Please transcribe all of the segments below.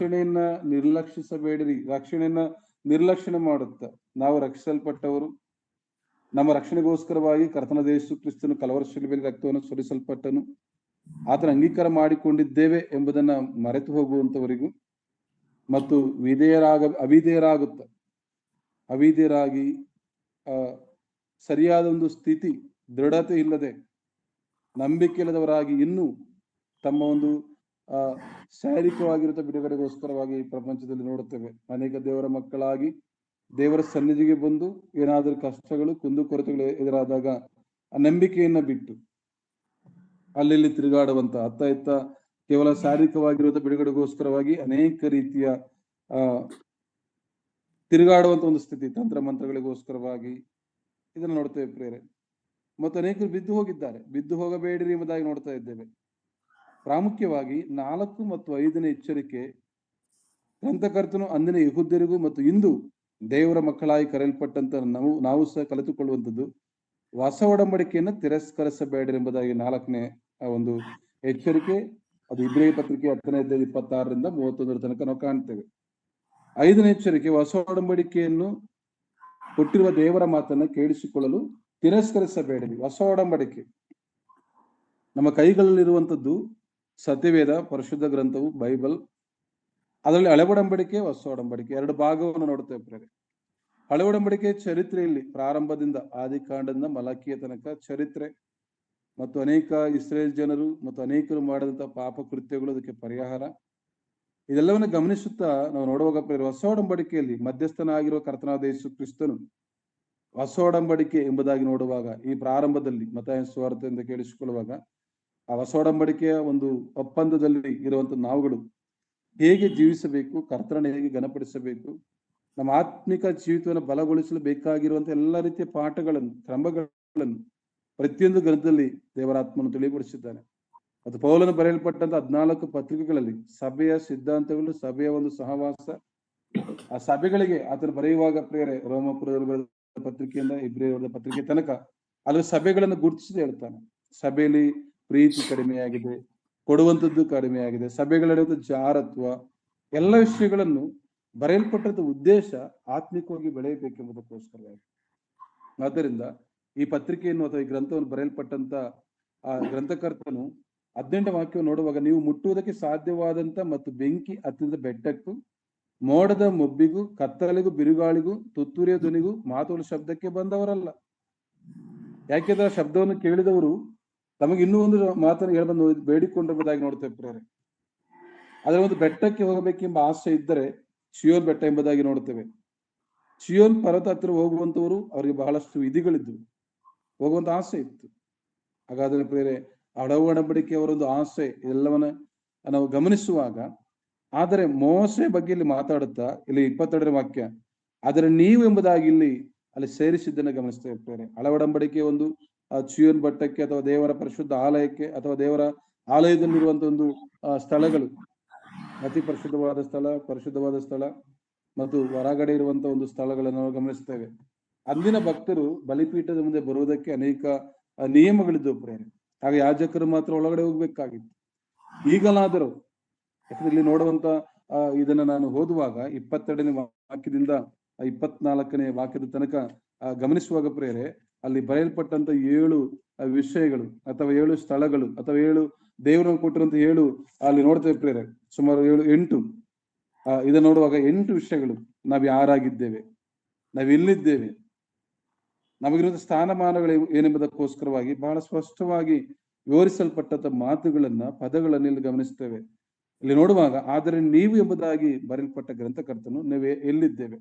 ರಕ್ಷಣೆಯನ್ನ ನಿರ್ಲಕ್ಷಿಸಬೇಡಿರಿ. ರಕ್ಷಣೆಯನ್ನ ನಿರ್ಲಕ್ಷಣೆ ಮಾಡುತ್ತ ನಾವು ರಕ್ಷಿಸಲ್ಪಟ್ಟವರು, ನಮ್ಮ ರಕ್ಷಣೆಗೋಸ್ಕರವಾಗಿ ಕರ್ತನಾದ ಯೇಸು ಕ್ರಿಸ್ತನು ಕಲವರ ಶಿಲುಬೆಯಲ್ಲಿ ರಕ್ತವನ್ನು ಸುರಿಸಲ್ಪಟ್ಟನು, ಆತನ ಅಂಗೀಕಾರ ಮಾಡಿಕೊಂಡಿದ್ದೇವೆ ಎಂಬುದನ್ನ ಮರೆತು ಹೋಗುವಂತವರಿಗೂ ಮತ್ತು ಅವಿಧೇಯರಾಗಿ ಸರಿಯಾದ ಒಂದು ಸ್ಥಿತಿ, ದೃಢತೆ ಇಲ್ಲದೆ ನಂಬಿಕೆ ಇಲ್ಲದವರಾಗಿ ಇನ್ನೂ ತಮ್ಮ ಒಂದು ಶಾರೀರಿಕವಾಗಿರುವ ಬಿಡುಗಡೆಗೋಸ್ಕರವಾಗಿ ಪ್ರಪಂಚದಲ್ಲಿ ನೋಡುತ್ತೇವೆ. ಅನೇಕ ದೇವರ ಮಕ್ಕಳಾಗಿ ದೇವರ ಸನ್ನಿಧಿಗೆ ಬಂದು ಏನಾದರೂ ಕಷ್ಟಗಳು, ಕುಂದುಕೊರತೆಗಳು ಎದುರಾದಾಗ ಆ ನಂಬಿಕೆಯನ್ನ ಬಿಟ್ಟು ಅಲ್ಲಿ ತಿರುಗಾಡುವಂತ ಅತ್ತ ಇತ್ತ ಕೇವಲ ಶಾರೀರಿಕವಾಗಿರುವ ಬಿಡುಗಡೆಗೋಸ್ಕರವಾಗಿ ಅನೇಕ ರೀತಿಯ ತಿರುಗಾಡುವಂತ ಒಂದು ಸ್ಥಿತಿ, ತಂತ್ರ ಮಂತ್ರಗಳಿಗೋಸ್ಕರವಾಗಿ ಇದನ್ನು ನೋಡ್ತೇವೆ ಪ್ರೇರೆ. ಮತ್ತು ಅನೇಕರು ಬಿದ್ದು ಹೋಗಿದ್ದಾರೆ. ಬಿದ್ದು ಹೋಗಬೇಡಿರಿ ಎಂಬುದಾಗಿ ನೋಡ್ತಾ ಇದ್ದೇವೆ. ಪ್ರಾಮುಖ್ಯವಾಗಿ 4 ಮತ್ತು 5ನೇ ಎಚ್ಚರಿಕೆ ಗ್ರಂಥಕರ್ತನು ಅಂದಿನ ಯೆಹೂದ್ಯರಿಗೂ ಮತ್ತು ಇಂದು ದೇವರ ಮಕ್ಕಳಾಗಿ ಕರೆಯಲ್ಪಟ್ಟಂತ ನಾವು ಸಹ ಕಲಿತುಕೊಳ್ಳುವಂಥದ್ದು, ಹೊಸ ಒಡಂಬಡಿಕೆಯನ್ನು ತಿರಸ್ಕರಿಸಬೇಡಿರಿ ಎಂಬುದಾಗಿ 4ನೇ ಒಂದು ಎಚ್ಚರಿಕೆ. ಅದು ಇಬ್ರಿಯ ಪತ್ರಿಕೆ 10ನೇ ಅಧ್ಯಾಯ 26ರಿಂದ 31 ತನಕ ನಾವು ಕಾಣ್ತೇವೆ. 5ನೇ ಎಚ್ಚರಿಕೆ, ಹೊಸ ಒಡಂಬಡಿಕೆಯನ್ನು ಕೊಟ್ಟಿರುವ ದೇವರ ಮಾತನ್ನ ಕೇಳಿಸಿಕೊಳ್ಳಲು ತಿರಸ್ಕರಿಸಬೇಡಿರಿ. ಹೊಸ ಒಡಂಬಡಿಕೆ ನಮ್ಮ ಕೈಗಳಲ್ಲಿರುವಂಥದ್ದು ಸತ್ಯವೇದ, ಪರಿಶುದ್ಧ ಗ್ರಂಥವು, ಬೈಬಲ್. ಅದರಲ್ಲಿ ಹಳೆ ಒಡಂಬಡಿಕೆ, ಹೊಸ ಒಡಂಬಡಿಕೆ, 2 ಭಾಗವನ್ನು ನೋಡ್ತೇವೆ. ಹಳೆ ಒಡಂಬಡಿಕೆ ಚರಿತ್ರೆಯಲ್ಲಿ ಪ್ರಾರಂಭದಿಂದ ಆದಿಕಾಂಡದಿಂದ ಮಲಕಿಯ ತನಕ ಚರಿತ್ರೆ ಮತ್ತು ಅನೇಕ ಇಸ್ರೇಲ್ ಜನರು ಮತ್ತು ಅನೇಕರು ಮಾಡಿದಂತಹ ಪಾಪ ಕೃತ್ಯಗಳು, ಅದಕ್ಕೆ ಪರಿಹಾರ, ಇದೆಲ್ಲವನ್ನು ಗಮನಿಸುತ್ತಾ ನಾವು ನೋಡುವಾಗ ಹೊಸ ಒಡಂಬಡಿಕೆಯಲ್ಲಿ ಮಧ್ಯಸ್ಥನಾಗಿರುವ ಕರ್ತನಾದ ಯೇಸು ಕ್ರಿಸ್ತನು ಹೊಸ ಒಡಂಬಡಿಕೆ ಎಂಬುದಾಗಿ ನೋಡುವಾಗ ಈ ಪ್ರಾರಂಭದಲ್ಲಿ ಮತ್ತಾಯನ ಸುವಾರ್ತೆಯಿಂದ ಕೇಳಿಸಿಕೊಳ್ಳುವಾಗ ಆ ಹೊಸ ಒಡಂಬಡಿಕೆಯ ಒಂದು ಒಪ್ಪಂದದಲ್ಲಿ ಇರುವಂತ ನಾವುಗಳು ಹೇಗೆ ಜೀವಿಸಬೇಕು, ಕರ್ತನನ್ನು ಹೇಗೆ ಘನಪಡಿಸಬೇಕು, ನಮ್ಮ ಆತ್ಮಿಕ ಜೀವಿತವನ್ನು ಬಲಗೊಳಿಸಲು ಬೇಕಾಗಿರುವಂತ ಎಲ್ಲ ರೀತಿಯ ಪಾಠಗಳನ್ನು, ಕ್ರಮಗಳನ್ನು ಪ್ರತಿಯೊಂದು ಗ್ರಂಥದಲ್ಲಿ ದೇವರಾತ್ಮನು ತಿಳಿಪಡಿಸಿದ್ದಾನೆ. ಮತ್ತು ಪೌಲನು ಬರೆಯಲ್ಪಟ್ಟಂತ 14 ಪತ್ರಿಕೆಗಳಲ್ಲಿ ಸಭೆಯ ಸಿದ್ಧಾಂತಗಳು, ಸಭೆಯ ಒಂದು ಸಹವಾಸ, ಆ ಸಭೆಗಳಿಗೆ ಆತನು ಬರೆಯುವಾಗ ಪ್ರೇರೆ ರೋಮಪುರದ ಪತ್ರಿಕೆಯಿಂದ ಇಬ್ರಿಯರ ಪತ್ರಿಕೆ ತನಕ ಅಲ್ಲಿ ಸಭೆಗಳನ್ನು ಗುರುತಿಸಿ ಹೇಳ್ತಾನೆ. ಸಭೆಯಲ್ಲಿ ಪ್ರೀತಿ ಕಡಿಮೆಯಾಗಿದೆ, ಕೊಡುವಂಥದ್ದು ಕಡಿಮೆಯಾಗಿದೆ, ಸಭೆಗಳ ಜಾರತ್ವ, ಎಲ್ಲ ವಿಷಯಗಳನ್ನು ಬರೆಯಲ್ಪಟ್ಟಂತ ಉದ್ದೇಶ ಆತ್ಮಿಕವಾಗಿ ಬೆಳೆಯಬೇಕೆಂಬುದಕ್ಕೋಸ್ಕರವಾಗಿ. ಆದ್ದರಿಂದ ಈ ಪತ್ರಿಕೆಯನ್ನು ಅಥವಾ ಈ ಗ್ರಂಥವನ್ನು ಬರೆಯಲ್ಪಟ್ಟಂತ ಆ ಗ್ರಂಥಕರ್ತನು 18ನೇ ವಾಕ್ಯವನ್ನು ನೋಡುವಾಗ, ನೀವು ಮುಟ್ಟುವುದಕ್ಕೆ ಸಾಧ್ಯವಾದಂತ ಮತ್ತು ಬೆಂಕಿ ಹತ್ತಿದ ಬೆಟ್ಟಕ್ಕೂ, ಮೋಡದ ಮೊಬ್ಬಿಗೂ, ಕತ್ತಲೆಗೂ, ಬಿರುಗಾಳಿಗೂ, ತುತ್ತೂರಿಯ ಧ್ವನಿಗೂ, ಮಾತುಗಳ ಶಬ್ದಕ್ಕೆ ಬಂದವರಲ್ಲ. ಯಾಕೆಂದ್ರೆ ಆ ಶಬ್ದವನ್ನು ಕೇಳಿದವರು ತಮಗೆ ಇನ್ನೂ ಒಂದು ಮಾತನ್ನು ಹೇಳ್ಬಂದು ಬೇಡಿಕೊಂಡೆಂಬುದಾಗಿ ನೋಡ್ತೇವೆ ಪ್ರೇರೆ. ಅದರ ಒಂದು ಬೆಟ್ಟಕ್ಕೆ ಹೋಗಬೇಕೆಂಬ ಆಸೆ ಇದ್ದರೆ ಚಿಯೋನ್ ಬೆಟ್ಟ ಎಂಬುದಾಗಿ ನೋಡ್ತೇವೆ. ಚಿಯೋನ್ ಪರ್ವತ ಹತ್ತಿರ ಹೋಗುವಂತವರು ಅವರಿಗೆ ಬಹಳಷ್ಟು ವಿಧಿಗಳಿದ್ವು, ಹೋಗುವಂತ ಆಸೆ ಇತ್ತು. ಹಾಗಾದ್ರೆ ಪ್ರೇರೆ ಹಳೆ ಒಡಂಬಡಿಕೆಯವರೊಂದು ಆಸೆ ಎಲ್ಲವನ್ನ ನಾವು ಗಮನಿಸುವಾಗ, ಆದರೆ ಮೋಸೆ ಬಗ್ಗೆ ಇಲ್ಲಿ ಮಾತಾಡುತ್ತಾ ಇಲ್ಲಿ 22ನೇ ವಾಕ್ಯ, ಆದರೆ ನೀವು ಎಂಬುದಾಗಿ ಇಲ್ಲಿ ಅಲ್ಲಿ ಸೇರಿಸಿದ್ದನ್ನು ಗಮನಿಸ್ತಾ ಇರ್ತೇವೆ. ಹಳೆ ಒಡಂಬಡಿಕೆ ಒಂದು ಚಿಯೋನ್ ಬೆಟ್ಟಕ್ಕೆ ಅಥವಾ ದೇವರ ಪರಿಶುದ್ಧ ಆಲಯಕ್ಕೆ ಅಥವಾ ದೇವರ ಆಲಯದಲ್ಲಿರುವಂತ ಒಂದು ಸ್ಥಳಗಳು, ಅತಿ ಪರಿಶುದ್ಧವಾದ ಸ್ಥಳ ಮತ್ತು ಹೊರಗಡೆ ಇರುವಂತ ಒಂದು ಸ್ಥಳಗಳನ್ನು ನಾವು ಗಮನಿಸ್ತೇವೆ. ಅಂದಿನ ಭಕ್ತರು ಬಲಿಪೀಠದ ಮುಂದೆ ಬರುವುದಕ್ಕೆ ಅನೇಕ ನಿಯಮಗಳಿದ್ದವು ಪ್ರೇರೆ. ಆಗ ಯಾಜಕರು ಮಾತ್ರ ಒಳಗಡೆ ಹೋಗ್ಬೇಕಾಗಿತ್ತು. ಈಗಲಾದರೂ ಯಾಕಂದ್ರೆ ಇಲ್ಲಿ ನೋಡುವಂತ ಇದನ್ನ ನಾನು ಓದುವಾಗ 22ನೇ ವಾಕ್ಯದಿಂದ 24ನೇ ವಾಕ್ಯದ ತನಕ ಗಮನಿಸುವಾಗ ಪ್ರೇರೆ ಅಲ್ಲಿ ಬರೆಯಲ್ಪಟ್ಟಂತ 7 ವಿಷಯಗಳು ಅಥವಾ 7 ಸ್ಥಳಗಳು ಅಥವಾ 7 ದೇವರನ್ನು ಕೊಟ್ಟಿರುವಂತ 7 ಅಲ್ಲಿ ನೋಡ್ತೇವೆ ಪ್ರೇರೆ. ಸುಮಾರು 8 ಇದನ್ನ ನೋಡುವಾಗ 8 ವಿಷಯಗಳು. ನಾವ್ ಯಾರಾಗಿದ್ದೇವೆ, ನಾವ್ ಎಲ್ಲಿದ್ದೇವೆ, ನಮಗಿರುವಂತ ಸ್ಥಾನಮಾನಗಳು ಏನೆಂಬುದಕ್ಕೋಸ್ಕರವಾಗಿ ಬಹಳ ಸ್ಪಷ್ಟವಾಗಿ ವಿವರಿಸಲ್ಪಟ್ಟಂತ ಮಾತುಗಳನ್ನ, ಪದಗಳನ್ನ ಇಲ್ಲಿ ಗಮನಿಸ್ತೇವೆ. ಇಲ್ಲಿ ನೋಡುವಾಗ, ಆದರೆ ನೀವು ಎಂಬುದಾಗಿ ಬರೆಯಲ್ಪಟ್ಟ ಗ್ರಂಥಕರ್ತನು ನಾವು ಎಲ್ಲಿದ್ದೇವೆ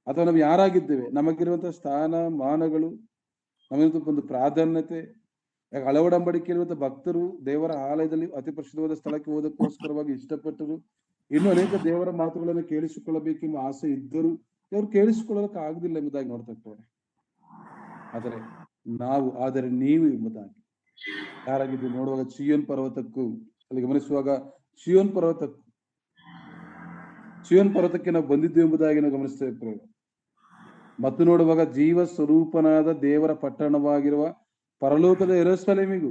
ಅಥವಾ ನಾವು ಯಾರಾಗಿದ್ದೇವೆ, ನಮಗಿರುವಂತಹ ಸ್ಥಾನಮಾನಗಳು, ನಮಗಿರುವಂತ ಒಂದು ಪ್ರಾಧಾನ್ಯತೆ. ಹಳೆ ಒಡಂಬಡಿಕೆಯಿರುವಂತ ಭಕ್ತರು ದೇವರ ಆಲಯದಲ್ಲಿ ಅತಿ ಪರಿಶುದ್ಧವಾದ ಸ್ಥಳಕ್ಕೆ ಹೋದಕ್ಕೋಸ್ಕರವಾಗಿ ಇಷ್ಟಪಟ್ಟರು. ಇನ್ನು ಅನೇಕ ದೇವರ ಮಾತುಗಳನ್ನು ಕೇಳಿಸಿಕೊಳ್ಳಬೇಕೆಂಬ ಆಸೆ ಇದ್ದರು, ದೇವರು ಕೇಳಿಸಿಕೊಳ್ಳೋದಕ್ಕೆ ಆಗುದಿಲ್ಲ ಎಂಬುದಾಗಿ ನೋಡ್ತಾ ಇರ್ತೇವೆ. ಆದರೆ ನೀವು ಎಂಬುದಾಗಿ ಯಾರಾಗಿದ್ದು ನೋಡುವಾಗ ಚಿಯೋನ್ ಪರ್ವತಕ್ಕೂ ಅಲ್ಲಿ ಗಮನಿಸುವಾಗ ಚಿಯೋನ್ ಪರ್ವತಕ್ಕೆ ನಾವು ಬಂದಿದ್ದೇವೆ ಎಂಬುದಾಗಿ ನಾವು ಗಮನಿಸ್ತೇವೆ. ಮತ್ತು ನೋಡುವಾಗ ಜೀವ ಸ್ವರೂಪನಾದ ದೇವರ ಪಟ್ಟಣವಾಗಿರುವ ಪರಲೋಕದ ಯೆರೂಸಲೇಮಿಗೂ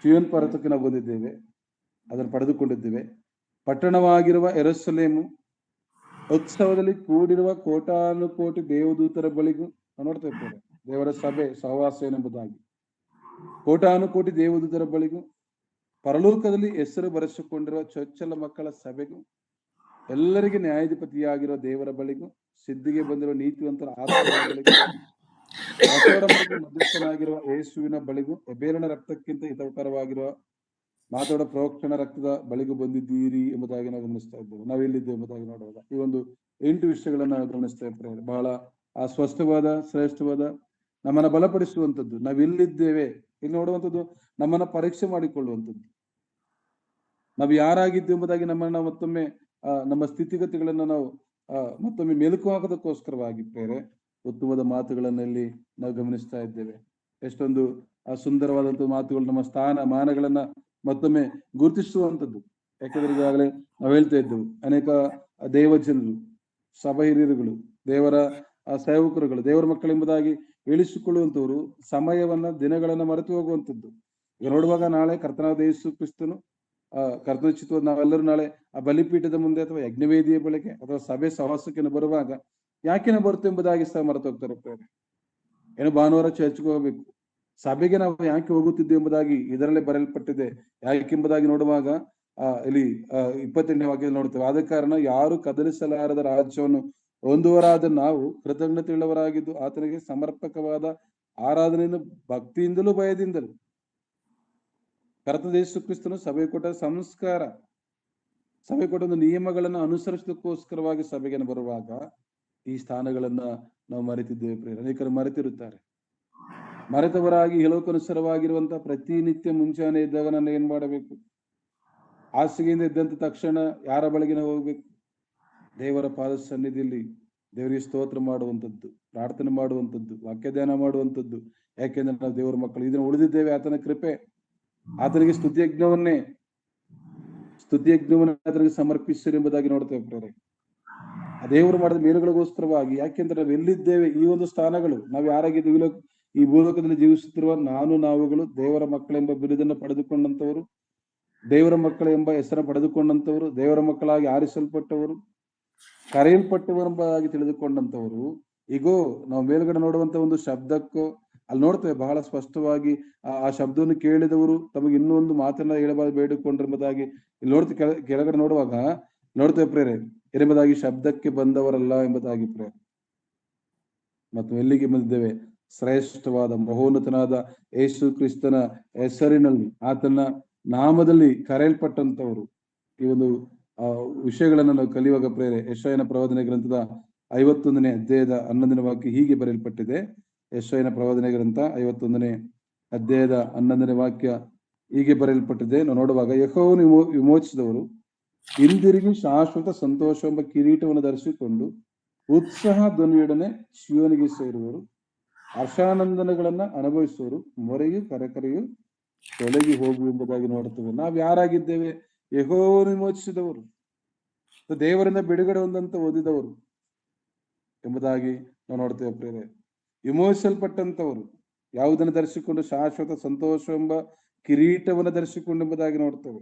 ಚಿಯೋನ್ ಪರ್ವತಕ್ಕೆ ನಾವು ಬಂದಿದ್ದೇವೆ, ಅದನ್ನು ಪಡೆದುಕೊಂಡಿದ್ದೇವೆ. ಪಟ್ಟಣವಾಗಿರುವ ಯೆರೂಸಲೇಮು, ಉತ್ಸವದಲ್ಲಿ ಕೂಡಿರುವ ಕೋಟಾನುಕೋಟಿ ದೇವದೂತರ ಬಳಿಗೂ ನೋಡ್ತಾ ಇದ್ದೇವೆ. ದೇವರ ಸಭೆ ಸಹವಾಸ ಏನೆಂಬುದಾಗಿ ಕೋಟಾನುಕೋಟಿ ದೇವದೂತರ ಬಳಿಗೂ, ಪರಲೋಕದಲ್ಲಿ ಹೆಸರು ಬರೆಸಿಕೊಂಡಿರುವ ಚೊಚ್ಚಲ ಮಕ್ಕಳ ಸಭೆಗೂ, ಎಲ್ಲರಿಗೆ ನ್ಯಾಯಾಧಿಪತಿಯಾಗಿರುವ ದೇವರ ಬಳಿಗೂ, ಸಿದ್ಧಿಗೆ ಬಂದಿರುವ ನೀತಿವಂತರ ಆತ್ಮಗಳ ಬಳಿಗೂ, ಬಸವರ ಮಧ್ಯಸ್ಥನಾಗಿರುವ ಯೇಸುವಿನ ಬಳಿಗೂ, ಎಬೇಲನ ರಕ್ತಕ್ಕಿಂತ ಹಿತಕರವಾಗಿರುವ ಮಾತಾಡೋ ಪ್ರೋಕ್ಷಣ ರಕ್ತದ ಬಳಿಗೂ ಬಂದಿದ್ದೀರಿ ಎಂಬುದಾಗಿ ನಾವು ಗಮನಿಸ್ತಾ ಇದ್ದೇವೆ. ನಾವೆಲ್ಲಿದ್ದೇವೆ ಎಂಬುದಾಗಿ ನೋಡುವಾಗ ಈ ಒಂದು 8 ವಿಷಯಗಳನ್ನ ನಾವು ಗಮನಿಸ್ತಾ ಇದ್ದೇವೆ. ಬಹಳ ಸ್ಪಷ್ಟವಾದ, ಶ್ರೇಷ್ಠವಾದ, ನಮ್ಮನ್ನ ಬಲಪಡಿಸುವಂಥದ್ದು. ನಾವೆಲ್ಲಿದ್ದೇವೆ ಇಲ್ಲಿ ನೋಡುವಂಥದ್ದು, ನಮ್ಮನ್ನ ಪರೀಕ್ಷೆ ಮಾಡಿಕೊಳ್ಳುವಂಥದ್ದು. ನಾವು ಯಾರಾಗಿದ್ದೇವೆ ಎಂಬುದಾಗಿ ನಮ್ಮನ್ನ ಮತ್ತೊಮ್ಮೆ ನಮ್ಮ ಸ್ಥಿತಿಗತಿಗಳನ್ನ ನಾವು ಮತ್ತೊಮ್ಮೆ ಮೆಲುಕು ಹಾಕೋದಕ್ಕೋಸ್ಕರವಾಗಿ ಬೇರೆ ಉತ್ತಮವಾದ ಮಾತುಗಳನ್ನಲ್ಲಿ ನಾವು ಗಮನಿಸ್ತಾ ಇದ್ದೇವೆ. ಎಷ್ಟೊಂದು ಸುಂದರವಾದಂತಹ ಮಾತುಗಳು ನಮ್ಮ ಸ್ಥಾನ ಮಾನಗಳನ್ನ ಮತ್ತೊಮ್ಮೆ ಗುರುತಿಸುವಂಥದ್ದು. ಯಾಕಂದ್ರೆ ಈಗಾಗಲೇ ನಾವು ಹೇಳ್ತಾ ಇದ್ದೆವು, ಅನೇಕ ದೇವಜನರು, ಸಭಾ ಹಿರಿಯರುಗಳು, ದೇವರ ಸೇವಕರುಗಳು, ದೇವರ ಮಕ್ಕಳೆಂಬುದಾಗಿ ಹೇಳಿಸಿಕೊಳ್ಳುವಂಥವ್ರು ಸಮಯವನ್ನ, ದಿನಗಳನ್ನ ಮರೆತು ಹೋಗುವಂಥದ್ದು. ಈಗ ನೋಡುವಾಗ ನಾಳೆ ಕರ್ತನಾದ ಯೇಸು ಕ್ರಿಸ್ತನು ಕರ್ತನ ಚಿತ್ತವಾದ ನಾವೆಲ್ಲರೂ ನಾಳೆ ಆ ಬಲಿಪೀಠದ ಮುಂದೆ ಅಥವಾ ಯಜ್ಞವೇದಿಯ ಬಳಿಗೆ ಅಥವಾ ಸಭೆ ಸಹವಾಸಕ್ಕೆ ಬರುವಾಗ ಯಾಕೆ ಬರುತ್ತೆ ಎಂಬುದಾಗಿ ಸಹ ಮರೆತು ಹೋಗ್ತಾರೆ. ಏನು ಭಾನುವಾರ ಚರ್ಚ್ಗೆ ಹೋಗ್ಬೇಕು, ಸಭೆಗೆ ನಾವು ಯಾಕೆ ಹೋಗುತ್ತಿದ್ದೇವೆ ಎಂಬುದಾಗಿ ಇದರಲ್ಲೇ ಬರೆಯಲ್ಪಟ್ಟಿದೆ. ಯಾಕೆಂಬುದಾಗಿ ನೋಡುವಾಗ ಇಲ್ಲಿ 28ನೇ ವಾಕ್ಯದಲ್ಲಿ ನೋಡ್ತೇವೆ. ಆದ ಕಾರಣ ಯಾರು ಕದಲಿಸಲಾರದ ರಾಜ್ಯವನ್ನು ಹೊಂದುವರಾದ ನಾವು ಕೃತಜ್ಞತೆಯುಳ್ಳವರಾಗಿದ್ದು ಆತನಿಗೆ ಸಮರ್ಪಕವಾದ ಆರಾಧನೆಯನ್ನು ಭಕ್ತಿಯಿಂದಲೂ ಭಯದಿಂದಲೂ, ಕರ್ತನಾದ ಯೇಸು ಕ್ರಿಸ್ತನು ಸಭೆ ಕೊಟ್ಟ ಸಂಸ್ಕಾರ, ಸಭೆ ಕೊಟ್ಟ ಒಂದು ನಿಯಮಗಳನ್ನು ಅನುಸರಿಸೋದಕ್ಕೋಸ್ಕರವಾಗಿ ಸಭೆಗೆ ಬರುವಾಗ ಈ ಸ್ಥಾನಗಳನ್ನ ನಾವು ಮರೆತಿದ್ದೇವೆ. ಅನೇಕರು ಮರೆತಿರುತ್ತಾರೆ. ಮರೆತವರಾಗಿ ಹೇಳೋಕನುಸಾರವಾಗಿರುವಂತಹ ಪ್ರತಿನಿತ್ಯ ಮುಂಚಾನೆ ಇದ್ದಾಗ ನಾನು ಏನ್ ಮಾಡಬೇಕು? ಹಾಸಿಗೆಯಿಂದ ಇದ್ದಂತ ತಕ್ಷಣ ಯಾರ ಬಳಿಗೆ ನಾವು ಹೋಗ್ಬೇಕು? ದೇವರ ಪಾದ ಸನ್ನಿಧಿಯಲ್ಲಿ ದೇವರಿಗೆ ಸ್ತೋತ್ರ ಮಾಡುವಂಥದ್ದು, ಪ್ರಾರ್ಥನೆ ಮಾಡುವಂಥದ್ದು, ವಾಕ್ಯ ಧ್ಯಾನ ಮಾಡುವಂಥದ್ದು. ಯಾಕೆಂದ್ರೆ ನಾವು ದೇವರ ಮಕ್ಕಳು ಇದನ್ನು ಉಳಿದಿದ್ದೇವೆ. ಆತನ ಕೃಪೆ, ಆತನಿಗೆ ಸ್ತುತಿಯಜ್ಞವನ್ನೇ ಆತನಿಗೆ ಸಮರ್ಪಿಸಿರಿ ಎಂಬುದಾಗಿ ನೋಡ್ತೇವೆ ಪ್ರೇರೆ. ಆ ದೇವರು ಮಾಡಿದ ಮೇಲುಗಳಿಗೋಸ್ಕರವಾಗಿ. ಯಾಕೆಂದ್ರೆ ನಾವು ಎಲ್ಲಿದ್ದೇವೆ, ಈ ಒಂದು ಸ್ಥಾನಗಳು, ನಾವು ಯಾರಾಗಿದ್ದೀವಿ, ಈ ಭೂಲೋಕದಲ್ಲಿ ಜೀವಿಸುತ್ತಿರುವ ನಾವುಗಳು ದೇವರ ಮಕ್ಕಳೆಂಬ ಬಿರುದನ್ನು ಪಡೆದುಕೊಂಡಂತವರು, ದೇವರ ಮಕ್ಕಳ ಎಂಬ ಹೆಸರನ್ನು ಪಡೆದುಕೊಂಡಂತವರು, ದೇವರ ಮಕ್ಕಳಾಗಿ ಆರಿಸಲ್ಪಟ್ಟವರು, ಕರೆಯಲ್ಪಟ್ಟವರೆಂಬುದಾಗಿ ತಿಳಿದುಕೊಂಡಂತವರು. ಈಗೋ ನಾವು ಮೇಲ್ಗಡೆ ನೋಡುವಂತ ಒಂದು ಶಬ್ದಕ್ಕೂ ಅಲ್ಲಿ ನೋಡ್ತೇವೆ ಬಹಳ ಸ್ಪಷ್ಟವಾಗಿ ಆ ಶಬ್ದವನ್ನು ಕೇಳಿದವರು ತಮಗೆ ಇನ್ನೂ ಒಂದು ಮಾತನ್ನ ಹೇಳಬಾರ್ದು ಬೇಡಿಕೊಂಡ್ರೆಂಬುದಾಗಿ ಇಲ್ಲಿ ನೋಡ್ತೇವೆ. ಕೆಳಗಡೆ ನೋಡುವಾಗ ನೋಡ್ತೇವೆ ಪ್ರೇರೆ, ಎಂಬುದಾಗಿ ಶಬ್ದಕ್ಕೆ ಬಂದವರಲ್ಲ ಎಂಬುದಾಗಿ ಪ್ರೇರೆ. ಮತ್ತು ಎಲ್ಲಿಗೆ ಬಂದಿದ್ದೇವೆ? ಶ್ರೇಷ್ಠವಾದ ಮಹೋನ್ನತನಾದ ಯೇಸು ಕ್ರಿಸ್ತನ ಹೆಸರಿನಲ್ಲಿ, ಆತನ ನಾಮದಲ್ಲಿ ಕರೆಯಲ್ಪಟ್ಟಂತವರು. ಈ ಒಂದು ವಿಷಯಗಳನ್ನು ನಾವು ಕಲಿಯುವಾಗ ಪ್ರೇರೆ, ಯೆಶಾಯನ ಪ್ರವಾದನೆ ಗ್ರಂಥದ 51ನೇ ಅಧ್ಯಾಯದ 11ನೇ ವಾಕ್ಯ ಹೀಗೆ ಬರೆಯಲ್ಪಟ್ಟಿದೆ. ಯೆಶಾಯನ ಪ್ರವಾದನೆ ಗ್ರಂಥ 51ನೇ ಅಧ್ಯಾಯದ 11ನೇ ವಾಕ್ಯ ಹೀಗೆ ಬರೆಯಲ್ಪಟ್ಟಿದೆ. ನಾವು ನೋಡುವಾಗ, ಯೆಹೋವನು ವಿಮೋಚಿಸಿದವರು ಹಿಂದಿರುಗಿ ಶಾಶ್ವತ ಸಂತೋಷವೆಂಬ ಕಿರೀಟವನ್ನು ಧರಿಸಿಕೊಂಡು ಉತ್ಸಾಹ ಧ್ವನಿಯೊಡನೆ ಶಿವನಿಗೆ ಸೇರುವರು, ಹರ್ಷಾನಂದನಗಳನ್ನ ಅನುಭವಿಸುವರು, ಮೊರೆಯು ಕರೆಕರೆಯು ತೊಲಗಿ ಹೋಗು ಎಂಬುದಾಗಿ ನೋಡುತ್ತೇವೆ. ನಾವ್ ಯಾರಾಗಿದ್ದೇವೆ? ಯೆಹೋವನು ವಿಮೋಚಿಸಿದವರು, ದೇವರಿಂದ ಬಿಡುಗಡೆ ಹೊಂದಂತ ಓದಿದವರು ಎಂಬುದಾಗಿ ನಾವು ನೋಡ್ತೇವೆ ಪ್ರೇರೆ. ವಿಮೋಚಿಸಲ್ಪಟ್ಟಂತವರು ಯಾವುದನ್ನು ಧರಿಸಿಕೊಂಡು? ಶಾಶ್ವತ ಸಂತೋಷವೆಂಬ ಕಿರೀಟವನ್ನು ಧರಿಸಿಕೊಂಡು ಎಂಬುದಾಗಿ ನೋಡ್ತೇವೆ.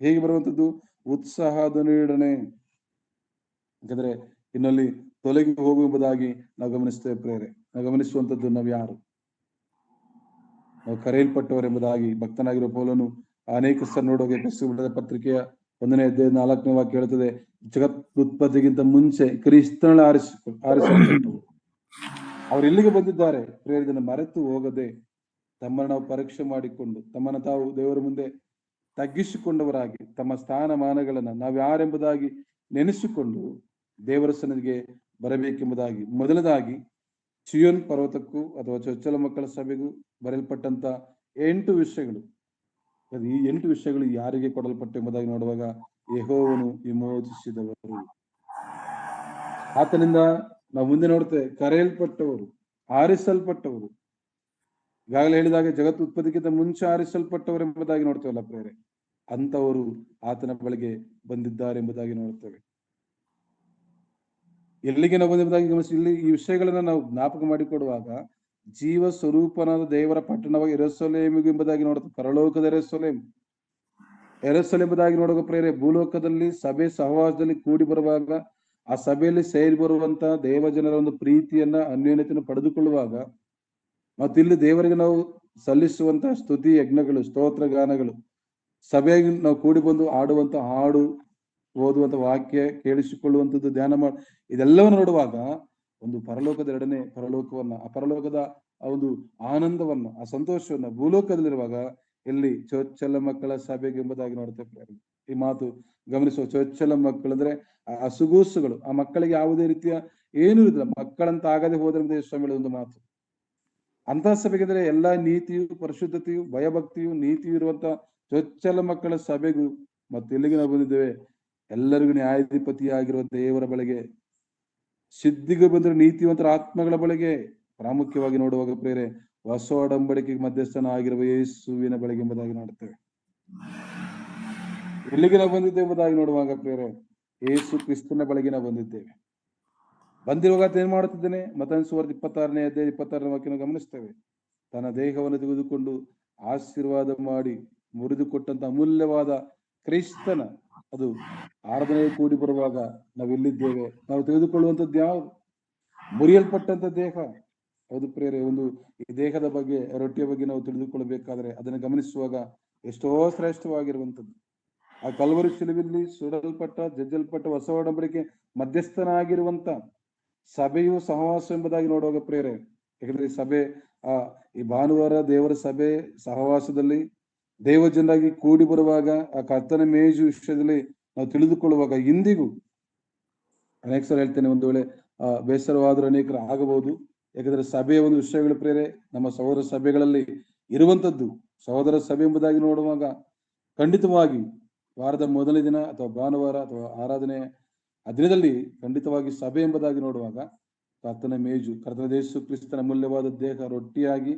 ಹೇಗೆ ಬರುವಂತದ್ದು? ಉತ್ಸಾಹ ಧ್ವನಿಯೊಡನೆ. ಯಾಕಂದ್ರೆ ಇನ್ನಲ್ಲಿ ತೊಲಗಿ ಹೋಗು ಎಂಬುದಾಗಿ ನಾವು ಗಮನಿಸ್ತೇವೆ ಪ್ರೇರೆ. ನಾವು ಗಮನಿಸುವಂತದ್ದು ನಾವು ಯಾರು? ನಾವು ಕರೆಯಲ್ಪಟ್ಟವರೆಂಬುದಾಗಿ ಭಕ್ತನಾಗಿರುವ ಪೌಲನು ಅನೇಕ ಸರ್ ನೋಡುವಾಗ ಎಫೆಸದ ಪತ್ರಿಕೆಯ 1ನೇ ಅಧ್ಯಾಯ 4ನೇ ವಾಕ್ಯ ಹೇಳುತ್ತದೆ, ಜಗತ್ ಉತ್ಪತ್ತಿಗಿಂತ ಮುಂಚೆ ಕ್ರಿಸ್ತನ ಆರಿಸಲ್ಪಟ್ಟರು. ಅವ್ರು ಎಲ್ಲಿಗೆ ಬಂದಿದ್ದಾರೆ? ಪ್ರೇರಿದನ್ನು ಮರೆತು ಹೋಗದೆ ತಮ್ಮನ್ನು ನಾವು ಪರೀಕ್ಷೆ ಮಾಡಿಕೊಂಡು ತಮ್ಮನ್ನು ತಾವು ದೇವರ ಮುಂದೆ ತಗ್ಗಿಸಿಕೊಂಡವರಾಗಿ ತಮ್ಮ ಸ್ಥಾನಮಾನಗಳನ್ನ ನಾವು ಯಾರೆಂಬುದಾಗಿ ನೆನೆಸಿಕೊಂಡು ದೇವರ ಸನ್ನಿಧಿಗೆ ಬರಬೇಕೆಂಬುದಾಗಿ ಮೊದಲದಾಗಿ ಚಿಯೋನ್ ಪರ್ವತಕ್ಕೂ ಅಥವಾ ಚೊಚ್ಚಲ ಮಕ್ಕಳ ಸಭೆಗೂ ಬರೆಯಲ್ಪಟ್ಟಂತ 8 ವಿಷಯಗಳು. ಈ 8 ವಿಷಯಗಳು ಯಾರಿಗೆ ಕೊಡಲ್ಪಟ್ಟ ಎಂಬುದಾಗಿ ನೋಡುವಾಗ, ಯೆಹೋವನು ವಿಮೋಚಿಸಿದವರು, ಆತನಿಂದ ನಾವು ಮುಂದೆ ನೋಡ್ತೇವೆ ಕರೆಯಲ್ಪಟ್ಟವರು, ಆರಿಸಲ್ಪಟ್ಟವರು. ಈಗಾಗಲೇ ಹೇಳಿದಾಗ ಜಗತ್ತು ಉತ್ಪತ್ತಿಗಿಂತ ಮುಂಚೆ ಆರಿಸಲ್ಪಟ್ಟವರು ಎಂಬುದಾಗಿ ನೋಡ್ತೇವಲ್ಲ ಪ್ರೇರೆ, ಅಂತವರು ಆತನ ಬಳಿಗೆ ಬಂದಿದ್ದಾರೆ ಎಂಬುದಾಗಿ ನೋಡ್ತೇವೆ. ಎಲ್ಲಿಗೆ ನಾವು ಬಂದೆಂಬುದಾಗಿ ಗಮನಿಸಿ. ಇಲ್ಲಿ ಈ ವಿಷಯಗಳನ್ನ ನಾವು ಜ್ಞಾಪಕ ಮಾಡಿಕೊಡುವಾಗ, ಜೀವ ಸ್ವರೂಪನಾದ ದೇವರ ಪಟ್ಟಣವಾಗಿ ಯೆರೂಸಲೇಮಿಗೆ ಎಂಬುದಾಗಿ ನೋಡ್ತೇವೆ. ಪರಲೋಕದ ಯೆರೂಸಲೇಮ್, ಎಂಬುದಾಗಿ ನೋಡುವ ಪ್ರೇರೆ ಭೂಲೋಕದಲ್ಲಿ ಸಭೆ ಸಹವಾಸದಲ್ಲಿ ಕೂಡಿ ಬರುವಾಗ ಆ ಸಭೆಯಲ್ಲಿ ಸೇರಿ ಬರುವಂತ ದೇವಜನರ ಒಂದು ಪ್ರೀತಿಯನ್ನ ಅನ್ಯೋನ್ಯತೆಯನ್ನು ಪಡೆದುಕೊಳ್ಳುವಾಗ ಮತ್ತು ಇಲ್ಲಿ ದೇವರಿಗೆ ನಾವು ಸಲ್ಲಿಸುವಂತಹ ಸ್ತುತಿ ಯಜ್ಞಗಳು ಸ್ತೋತ್ರ ಗಾನಗಳು ಸಭೆಯಾಗಿ ನಾವು ಕೂಡಿ ಬಂದು ಆಡುವಂತ ಹಾಡು ಓದುವಂತ ವಾಕ್ಯ ಕೇಳಿಸಿಕೊಳ್ಳುವಂಥದ್ದು ಧ್ಯಾನ ಮಾಡಿ ಇದೆಲ್ಲವನ್ನು ನೋಡುವಾಗ ಒಂದು ಪರಲೋಕದ ಎರಡನೇ ಪರಲೋಕವನ್ನ ಆ ಪರಲೋಕದ ಆ ಒಂದು ಆನಂದವನ್ನ ಆ ಸಂತೋಷವನ್ನ ಭೂಲೋಕದಲ್ಲಿರುವಾಗ ಇಲ್ಲಿ ಚೊಚ್ಚಲ ಮಕ್ಕಳ ಸಭೆಗೆ ಎಂಬುದಾಗಿ ನೋಡ್ತೇವೆ. ಈ ಮಾತು ಗಮನಿಸುವ ಚೊಚ್ಚಲ ಮಕ್ಕಳು ಅಂದ್ರೆ ಆ ಹಸುಗೂಸುಗಳು, ಆ ಮಕ್ಕಳಿಗೆ ಯಾವುದೇ ರೀತಿಯ ಏನೂ ಇರುದಿಲ್ಲ, ಮಕ್ಕಳಂತ ಆಗದೆ ಹೋದ್ರೆ ಸ್ವಾಮಿ ಒಂದು ಮಾತು. ಅಂತಹ ಸಭೆಗೆ ಅಂದ್ರೆ ಎಲ್ಲಾ ನೀತಿಯು ಪರಿಶುದ್ಧತೆಯು ಭಯಭಕ್ತಿಯು ನೀತಿಯು ಇರುವಂತ ಚೊಚ್ಚಲ ಮಕ್ಕಳ ಸಭೆಗೂ ಮತ್ತೆ ಎಲ್ಲಿಗೆ ನಾವು ಬಂದಿದ್ದೇವೆ, ಎಲ್ಲರಿಗೂ ನ್ಯಾಯಾಧಿಪತಿಯಾಗಿರುವ ದೇವರ ಬಳಿಗೆ, ಸಿದ್ಧಿಗೆ ಬಂದ್ರೆ ನೀತಿವಂತರ ಆತ್ಮಗಳ ಬಳಿಗೆ, ಪ್ರಾಮುಖ್ಯವಾಗಿ ನೋಡುವಾಗ ಪ್ರೇರೆ ಹೊಸ ಒಡಂಬಡಿಕೆಗೆ ಮಧ್ಯಸ್ಥನ ಆಗಿರುವ ಯೇಸುವಿನ ಬಳಿಗೆ ಎಂಬುದಾಗಿ ನೋಡುತ್ತೇವೆ. ಎಲ್ಲಿಗೆ ನಾವು ಬಂದಿದ್ದೇವೆ ಎಂಬುದಾಗಿ ನೋಡುವಾಗ ಪ್ರೇರೆ ಯೇಸು ಕ್ರಿಸ್ತನ ಬಳಿಗೆ ನಾವು ಬಂದಿದ್ದೇವೆ. ಬಂದಿರುವಾಗ ಏನ್ ಮಾಡುತ್ತಿದ್ದೇನೆ, ಮತ್ತಾಯನ ಸುವಾರ್ತೆ 26ನೇ ಅಧ್ಯಾಯ 26ನೇ ವಾಕ್ಯನ ಗಮನಿಸ್ತೇವೆ. ತನ್ನ ದೇಹವನ್ನು ತೆಗೆದುಕೊಂಡು ಆಶೀರ್ವಾದ ಮಾಡಿ ಮುರಿದು ಕೊಟ್ಟಂತ ಅಮೂಲ್ಯವಾದ ಕ್ರಿಸ್ತನ ಅದು ಆರಾಧನೆ ಕೂಡಿ ಬರುವಾಗ ನಾವೆಲ್ಲಿದ್ದೇವೆ, ನಾವು ತೆಗೆದುಕೊಳ್ಳುವಂಥದ್ದು ಯಾವುದು, ಮುರಿಯಲ್ಪಟ್ಟಂತ ದೇಹ. ಹೌದು ಪ್ರೇರೆ, ಒಂದು ಈ ದೇಹದ ಬಗ್ಗೆ ರೊಟ್ಟಿಯ ಬಗ್ಗೆ ನಾವು ತಿಳಿದುಕೊಳ್ಳಬೇಕಾದ್ರೆ ಅದನ್ನು ಗಮನಿಸುವಾಗ ಎಷ್ಟೋ ಶ್ರೇಷ್ಠವಾಗಿರುವಂಥದ್ದು. ಆ ಕಲ್ವರಿ ಶಿಲುಬೆಯಲ್ಲಿ ಸುಡಲ್ಪಟ್ಟ ಜಜ್ಜಲ್ಪಟ್ಟ ಹೊಸ ಒಡಂಬಡಿಕೆ ಮಧ್ಯಸ್ಥನಾಗಿರುವಂತ ಸಭೆಯು ಸಹವಾಸ ಎಂಬುದಾಗಿ ನೋಡುವಾಗ ಪ್ರೇರೆ, ಯಾಕಂದ್ರೆ ಈ ಸಭೆ ಈ ಭಾನುವಾರ ದೇವರ ಸಭೆ ಸಹವಾಸದಲ್ಲಿ ದೇವಜನರಾಗಿ ಕೂಡಿ ಬರುವಾಗ ಆ ಕರ್ತನ ಮೇಜು ವಿಷಯದಲ್ಲಿ ನಾವು ತಿಳಿದುಕೊಳ್ಳುವಾಗ ಇಂದಿಗೂ ಅನೇಕ ಸಲ ಹೇಳ್ತೇನೆ, ಒಂದು ವೇಳೆ ಬೇಸರವಾದರೂ ಅನೇಕರು ಆಗಬಹುದು. ಯಾಕಂದ್ರೆ ಸಭೆಯ ಒಂದು ವಿಷಯಗಳು ಪ್ರೇರೆ ನಮ್ಮ ಸಹೋದರ ಸಭೆಗಳಲ್ಲಿ ಇರುವಂತದ್ದು. ಸಹೋದರ ಸಭೆ ಎಂಬುದಾಗಿ ನೋಡುವಾಗ ಖಂಡಿತವಾಗಿ ವಾರದ ಮೊದಲನೇ ದಿನ ಅಥವಾ ಭಾನುವಾರ ಅಥವಾ ಆರಾಧನೆ ಆ ದಿನದಲ್ಲಿ ಖಂಡಿತವಾಗಿ ಸಭೆ ಎಂಬುದಾಗಿ ನೋಡುವಾಗ ಕರ್ತನ ಮೇಜು, ಕರ್ತನ ಯೇಸು ಕ್ರಿಸ್ತನ ಅಮೂಲ್ಯವಾದ ದೇಹ ರೊಟ್ಟಿಯಾಗಿ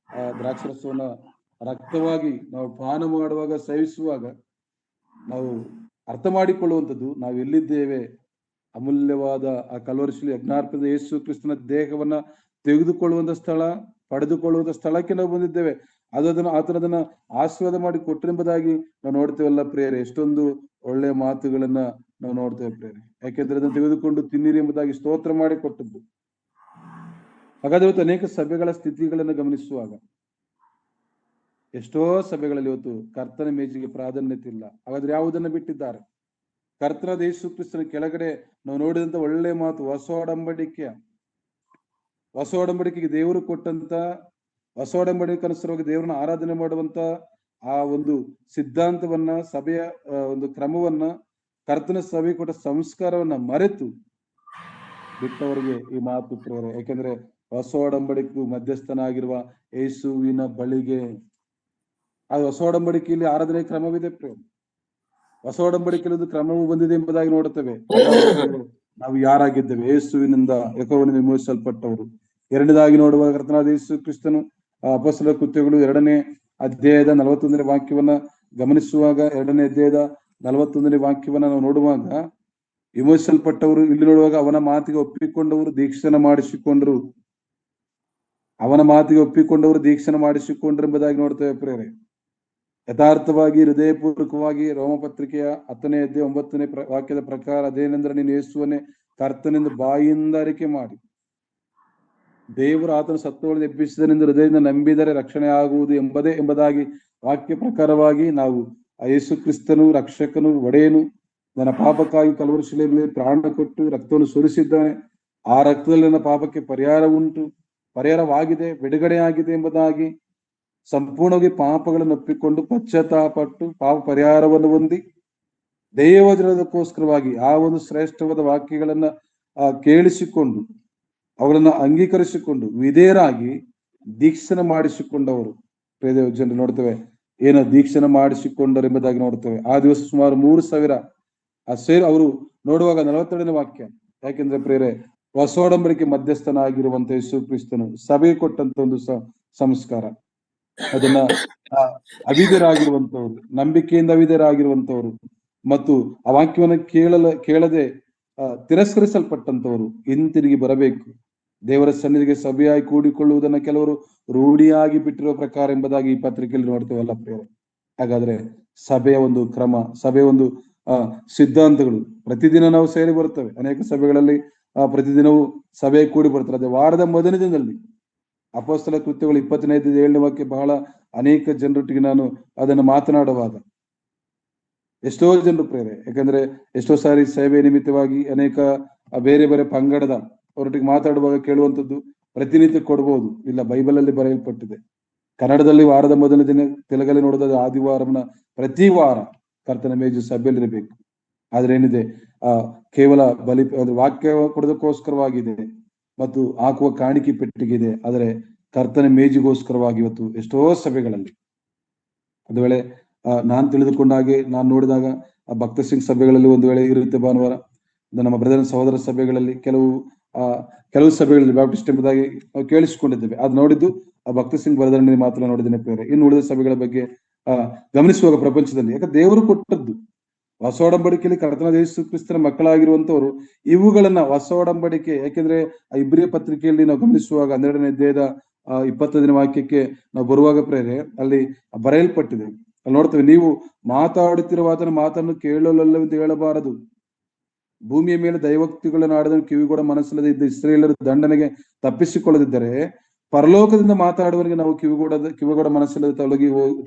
ಆ ದ್ರಾಕ್ಷರಸವನ್ನ ರಕ್ತವಾಗಿ ನಾವು ಪಾನ ಮಾಡುವಾಗ ಸೇವಿಸುವಾಗ ನಾವು ಅರ್ಥ ಮಾಡಿಕೊಳ್ಳುವಂಥದ್ದು ನಾವು ಎಲ್ಲಿದ್ದೇವೆ, ಅಮೂಲ್ಯವಾದ ಆ ಕಲ್ವರಿ ಶಿಲುಬೆ ಯಜ್ಞಾರ್ಪಣದ ಯೇಸು ಕ್ರಿಸ್ತನ ದೇಹವನ್ನ ತೆಗೆದುಕೊಳ್ಳುವಂತ ಸ್ಥಳ, ಪಡೆದುಕೊಳ್ಳುವಂತ ಸ್ಥಳಕ್ಕೆ ನಾವು ಬಂದಿದ್ದೇವೆ. ಆತನದನ್ನ ಆಶೀರ್ವಾದ ಮಾಡಿ ಕೊಟ್ಟರೆಂಬುದಾಗಿ ನಾವು ನೋಡ್ತೇವಲ್ಲ ಪ್ರೇರೆ. ಎಷ್ಟೊಂದು ಒಳ್ಳೆಯ ಮಾತುಗಳನ್ನ ನಾವು ನೋಡ್ತೇವೆ ಪ್ರೇರೆ, ಯಾಕೆಂದ್ರೆ ಅದನ್ನು ತೆಗೆದುಕೊಂಡು ತಿನ್ನಿರಿ ಎಂಬುದಾಗಿ ಸ್ತೋತ್ರ ಮಾಡಿ ಕೊಟ್ಟದ್ದು. ಹಾಗಾದ್ರೆ ಇವತ್ತು ಅನೇಕ ಸಭೆಗಳ ಸ್ಥಿತಿಗಳನ್ನು ಗಮನಿಸುವಾಗ ಎಷ್ಟೋ ಸಭೆಗಳಲ್ಲಿ ಇವತ್ತು ಕರ್ತನ ಮೇಜಿಗೆ ಪ್ರಾಧಾನ್ಯತೆ ಇಲ್ಲ. ಹಾಗಾದ್ರೆ ಯಾವುದನ್ನ ಬಿಟ್ಟಿದ್ದಾರೆ? ಕರ್ತನ ಯೇಸು ಕ್ರಿಸ್ತನ ಕೆಳಗಡೆ ನಾವು ನೋಡಿದಂತ ಒಳ್ಳೆ ಮಾತು ಹೊಸ ಒಡಂಬಡಿಕೆಗೆ ದೇವರು ಕೊಟ್ಟಂತ ಹೊಸ ಒಡಂಬಡಿಕೆ ಅನುಸಾರವಾಗಿ ದೇವರನ್ನ ಆರಾಧನೆ ಮಾಡುವಂತ ಆ ಒಂದು ಸಿದ್ಧಾಂತವನ್ನ, ಸಭೆಯ ಒಂದು ಕ್ರಮವನ್ನ, ಕರ್ತನ ಸಭೆ ಕೊಟ್ಟ ಸಂಸ್ಕಾರವನ್ನ ಮರೆತು ಬಿಟ್ಟವರಿಗೆ ಈ ಮಾತು ಪ್ರೇರೆ. ಯಾಕೆಂದ್ರೆ ಹೊಸ ಒಡಂಬಡಿಕೆಗೂ ಮಧ್ಯಸ್ಥನಾಗಿರುವ ಯೇಸುವಿನ ಬಳಿಗೆ, ಆ ಹೊಸ ಒಡಂಬಡಿಕೆಯಲ್ಲಿ ಆರಾಧನೆ ಕ್ರಮವಿದೆ ಪ್ರೇಮ. ಹೊಸ ಒಡಂಬಡಿಕೆಯಲ್ಲಿ ಒಂದು ಕ್ರಮವು ಬಂದಿದೆ ಎಂಬುದಾಗಿ ನೋಡುತ್ತೇವೆ. ನಾವು ಯಾರಾಗಿದ್ದೇವೆ? ಯೇಸುವಿನಿಂದ ಯೆಹೋವನಿಂದ ವಿಮೋಚಿಸಲ್ಪಟ್ಟವರು. ಎರಡನೇದಾಗಿ ನೋಡುವ ಕರ್ತನಾದ ಯೇಸು ಕ್ರಿಸ್ತನು ಅಪೊಸ್ತಲರ ಕೃತ್ಯಗಳು 2ನೇ ಅಧ್ಯಾಯದ 41ನೇ ವಾಕ್ಯವನ್ನ ಗಮನಿಸುವಾಗ, 2ನೇ ಅಧ್ಯಾಯದ 41ನೇ ವಾಕ್ಯವನ್ನ ನಾವು ನೋಡುವಾಗ ವಿಮೋಚಿಸಲ್ಪಟ್ಟವರು, ಇಲ್ಲಿ ನೋಡುವಾಗ ಅವನ ಮಾತಿಗೆ ಒಪ್ಪಿಕೊಂಡವರು ದೀಕ್ಷಾನ ಮಾಡಿಸಿಕೊಂಡ್ರು, ಅವನ ಮಾತಿಗೆ ಒಪ್ಪಿಕೊಂಡವರು ದೀಕ್ಷಾನ ಮಾಡಿಸಿಕೊಂಡ್ರು ಎಂಬುದಾಗಿ ನೋಡ್ತೇವೆ ಪ್ರೇರೆ. ಯಥಾರ್ಥವಾಗಿ ಹೃದಯಪೂರ್ವಕವಾಗಿ ರೋಮಪತ್ರಿಕೆಯ 10ನೇ ಅಧ್ಯಾಯ 9ನೇ ವಾಕ್ಯದ ಪ್ರಕಾರ ಅದೇನೆಂದ್ರೆ, ನೀನು ಯೇಸುವನ್ನೇ ಕರ್ತನೆಂದು ಬಾಯಿಂದ ಅರಿಕೆ ಮಾಡಿ ದೇವರು ಆತನ ಸತ್ತುಗಳನ್ನು ಎಬ್ಬಿಸಿದನೆಂದು ಹೃದಯದಿಂದ ನಂಬಿದರೆ ರಕ್ಷಣೆ ಆಗುವುದು ಎಂಬುದಾಗಿ ವಾಕ್ಯ ಪ್ರಕಾರವಾಗಿ ನಾವು ಆ ಯೇಸು ಕ್ರಿಸ್ತನು ರಕ್ಷಕನು ಒಡೆಯನು, ನನ್ನ ಪಾಪಕ್ಕಾಗಿ ಕಲ್ವರಿ ಶಿಲೆಯಲ್ಲಿ ಪ್ರಾಣ ಕೊಟ್ಟು ರಕ್ತವನ್ನು ಸುರಿಸಿದ್ದಾನೆ, ಆ ರಕ್ತದಲ್ಲಿ ನನ್ನ ಪಾಪಕ್ಕೆ ಪರಿಹಾರ ಉಂಟು, ಪರಿಹಾರವಾಗಿದೆ, ಬಿಡುಗಡೆ ಆಗಿದೆ ಎಂಬುದಾಗಿ ಸಂಪೂರ್ಣವಾಗಿ ಪಾಪಗಳನ್ನು ಒಪ್ಪಿಕೊಂಡು ಪಶ್ಚಾತ್ತಾಪಟ್ಟು ಪಾಪ ಪರಿಹಾರವನ್ನು ಹೊಂದಿ ದೇವಜನದಕ್ಕೋಸ್ಕರವಾಗಿ ಆ ಒಂದು ಶ್ರೇಷ್ಠವಾದ ವಾಕ್ಯಗಳನ್ನ ಕೇಳಿಸಿಕೊಂಡು ಅವುಗಳನ್ನ ಅಂಗೀಕರಿಸಿಕೊಂಡು ವಿಧೇಯರಾಗಿ ದೀಕ್ಷಾನ ಮಾಡಿಸಿಕೊಂಡವರು ಪ್ರೇದೇವ ಜನರು ನೋಡ್ತೇವೆ. ಏನೋ ದೀಕ್ಷಾನ ಮಾಡಿಸಿಕೊಂಡರು ಎಂಬುದಾಗಿ ನೋಡ್ತೇವೆ. ಆ ದಿವಸ ಸುಮಾರು 3,000 ಅವರು ನೋಡುವಾಗ 42ನೇ ವಾಕ್ಯ. ಯಾಕೆಂದ್ರೆ ಪ್ರೇರೆ ಹೊಸ ಒಡಂಬಡಿಕೆ ಮಧ್ಯಸ್ಥನಾಗಿರುವಂತ ಯೇಸು ಕ್ರಿಸ್ತನು ಸಭೆಗೆ ಕೊಟ್ಟಂತ ಒಂದು ಸಂಸ್ಕಾರ, ಅದನ್ನ ಅವಿಧರಾಗಿರುವಂತವ್ರು, ನಂಬಿಕೆಯಿಂದ ಅವಿಧರಾಗಿರುವಂತವ್ರು ಮತ್ತು ಆ ವಾಕ್ಯವನ್ನ ಕೇಳದೆ ತಿರಸ್ಕರಿಸಲ್ಪಟ್ಟಂತವರು ಹಿಂತಿರುಗಿ ಬರಬೇಕು. ದೇವರ ಸನ್ನಿಧಿಗೆ ಸಭೆಯಾಗಿ ಕೂಡಿಕೊಳ್ಳುವುದನ್ನ ಕೆಲವರು ರೂಢಿಯಾಗಿ ಬಿಟ್ಟಿರುವ ಪ್ರಕಾರ ಎಂಬುದಾಗಿ ಈ ಪತ್ರಿಕೆಯಲ್ಲಿ ನೋಡ್ತೇವಲ್ಲ ಪ್ರೇರೆ. ಹಾಗಾದ್ರೆ ಸಭೆಯ ಒಂದು ಕ್ರಮ, ಸಭೆಯ ಒಂದು ಸಿದ್ಧಾಂತಗಳು ಪ್ರತಿದಿನ ನಾವು ಸೇರಿ ಬರುತ್ತವೆ. ಅನೇಕ ಸಭೆಗಳಲ್ಲಿ ಪ್ರತಿದಿನವೂ ಸಭೆ ಕೂಡಿ ಬರ್ತಾರೆ. ಅದೇ ವಾರದ ಮೊದಲನೇ ದಿನದಲ್ಲಿ ಅಪೊಸ್ತಲ ಕೃತ್ಯಗಳು 25-7 ವಾಕ್ಯ ಬಹಳ ಅನೇಕ ಜನರೊಟ್ಟಿಗೆ ನಾನು ಅದನ್ನು ಮಾತನಾಡುವಾಗ ಎಷ್ಟೋ ಜನರು ಪ್ರೇರೆ, ಯಾಕಂದ್ರೆ ಎಷ್ಟೋ ಸಾರಿ ಸೇವೆ ನಿಮಿತ್ತವಾಗಿ ಅನೇಕ ಬೇರೆ ಬೇರೆ ಪಂಗಡದ ಅವರೊಟ್ಟಿಗೆ ಮಾತಾಡುವಾಗ ಕೇಳುವಂಥದ್ದು ಪ್ರತಿನಿತ್ಯ ಕೊಡ್ಬೋದು, ಇಲ್ಲ ಬೈಬಲ್ ಅಲ್ಲಿ ಬರೆಯಲ್ಪಟ್ಟಿದೆ. ಕನ್ನಡದಲ್ಲಿ ವಾರದ ಮೊದಲನೇ ದಿನ, ತೆಲುಗಲ್ಲಿ ನೋಡೋದಾದ್ರೆ ಆದಿವಾರನ ಪ್ರತಿ ವಾರ ಕರ್ತನ ಮೇಜು ಸಭೆಯಲ್ಲಿರಬೇಕು. ಆದ್ರೆ ಏನಿದೆ, ಕೇವಲ ಬಲಿ ವಾಕ್ಯ ಕೊಡೋದಕ್ಕೋಸ್ಕರವಾಗಿದೆ ಮತ್ತು ಹಾಕುವ ಕಾಣಿಕೆ ಪೆಟ್ಟಿಗಿದೆ. ಆದರೆ ಕರ್ತನ ಮೇಜಿಗೋಸ್ಕರವಾಗಿ ಇವತ್ತು ಎಷ್ಟೋ ಸಭೆಗಳಲ್ಲಿ, ಒಂದು ವೇಳೆ ನಾನ್ ತಿಳಿದುಕೊಂಡ ಹಾಗೆ, ನಾನು ನೋಡಿದಾಗ ಭಕ್ತ ಸಿಂಗ್ ಸಭೆಗಳಲ್ಲಿ ಒಂದು ವೇಳೆ ಇರುತ್ತೆ ಭಾನುವಾರ, ನಮ್ಮ ಬ್ರದರ್ ಸಹೋದರ ಸಭೆಗಳಲ್ಲಿ ಕೆಲವು ಸಭೆಗಳಲ್ಲಿ ಬ್ಯಾಪ್ಟಿಸ್ಟ್ ಎಂಬುದಾಗಿ ನಾವು ಕೇಳಿಸಿಕೊಂಡಿದ್ದೇವೆ. ಅದು ನೋಡಿದ್ದು ಆ ಭಕ್ತ ಸಿಂಗ್ ಬ್ರದರ್ನಲ್ಲಿ ಮಾತ್ರ ನೋಡಿದ್ದೇನೆ ಪ್ರೇರೆ. ಇನ್ನು ಉಳಿದ ಸಭೆಗಳ ಬಗ್ಗೆ ಗಮನಿಸುವಾಗ ಪ್ರಪಂಚದಲ್ಲಿ, ಯಾಕಂದ್ರೆ ದೇವರು ಕೊಟ್ಟದ್ದು ಹೊಸ ಒಡಂಬಡಿಕೆಯಲ್ಲಿ ಕರ್ತನಾದ ಯೇಸು ಕ್ರಿಸ್ತನ ಮಕ್ಕಳಾಗಿರುವಂತವರು ಇವುಗಳನ್ನ ಹೊಸ ಒಡಂಬಡಿಕೆ, ಯಾಕೆಂದ್ರೆ ಆ ಇಬ್ರಿಯ ಪತ್ರಿಕೆಯಲ್ಲಿ ನಾವು ಗಮನಿಸುವಾಗ 12ನೇ ಅಧ್ಯಾಯದ 25ನೇ ವಾಕ್ಯಕ್ಕೆ ನಾವು ಬರುವಾಗ ಪ್ರೇರೆ, ಅಲ್ಲಿ ಬರೆಯಲ್ಪಟ್ಟಿದೆ, ಅಲ್ಲಿ ನೋಡ್ತೇವೆ, ನೀವು ಮಾತಾಡುತ್ತಿರುವ ಆತನ ಮಾತನ್ನು ಕೇಳಲಲ್ಲವೆಂದು ಹೇಳಬಾರದು. ಭೂಮಿಯ ಮೇಲೆ ದೈವೋಕ್ತಿಗಳನ್ನು ಆಡದನ್ನು ಕಿವಿಗೊಡ ಮನಸ್ಸಿಲ್ಲದೆ ಇದ್ದ ಇಸ್ರೇಲರು ದಂಡನೆಗೆ ತಪ್ಪಿಸಿಕೊಳ್ಳದಿದ್ದರೆ, ಪರಲೋಕದಿಂದ ಮಾತಾಡುವವರಿಗೆ ನಾವು ಕಿವಿಗೊಡ ಮನಸ್ಸಿಲ್ಲದೆ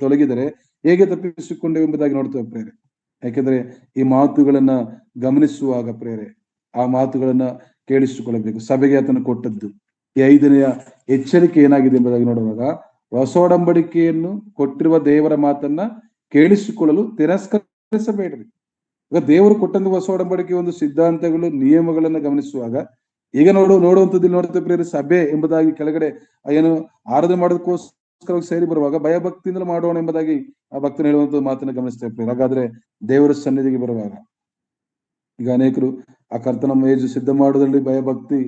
ತೊಲಗಿದರೆ ಹೇಗೆ ತಪ್ಪಿಸಿಕೊಂಡೆವು ಎಂಬುದಾಗಿ ನೋಡ್ತೇವೆ ಪ್ರೇರೆ. ಯಾಕೆಂದ್ರೆ ಈ ಮಾತುಗಳನ್ನ ಗಮನಿಸುವಾಗ ಪ್ರೇರೆ, ಆ ಮಾತುಗಳನ್ನ ಕೇಳಿಸಿಕೊಳ್ಳಬೇಕು. ಸಭೆಗೆ ಆತನು ಕೊಟ್ಟದ್ದು ಈ 5ನೆಯ ಎಚ್ಚರಿಕೆ ಏನಾಗಿದೆ ಎಂಬುದಾಗಿ ನೋಡುವಾಗ, ಹೊಸ ಒಡಂಬಡಿಕೆಯನ್ನು ಕೊಟ್ಟಿರುವ ದೇವರ ಮಾತನ್ನ ಕೇಳಿಸಿಕೊಳ್ಳಲು ತಿರಸ್ಕರಿಸಬೇಡ್ರಿ. ಈಗ ದೇವರು ಕೊಟ್ಟಂತ ಹೊಸ ಒಡಂಬಡಿಕೆ ಒಂದು ಸಿದ್ಧಾಂತಗಳು, ನಿಯಮಗಳನ್ನ ಗಮನಿಸುವಾಗ ಈಗ ನೋಡುವಂಥದ್ದು ನೋಡ್ತೇವೆ ಪ್ರೇರೆ, ಸಭೆ ಎಂಬುದಾಗಿ ಕೆಳಗಡೆ ಏನು ಆರಾಧನೆ ಮಾಡೋದಕ್ಕೋಸ್ಕರ ಸೇರಿ ಬರುವಾಗ ಭಯಭಕ್ತಿಯಿಂದ ಮಾಡೋಣ ಎಂಬುದಾಗಿ ಆ ಭಕ್ತನ ಹೇಳುವಂತ ಮಾತನ್ನ ಗಮನಿಸ್ತೇವೆ ಪ್ರೇರೆ. ಹಾಗಾದ್ರೆ ದೇವರ ಸನ್ನಿಧಿಗೆ ಬರುವಾಗ ಈಗ ಅನೇಕರು ಆ ಕರ್ತನ ಮೇಜು ಸಿದ್ಧ ಮಾಡೋದ್ರಲ್ಲಿ ಭಯಭಕ್ತಿ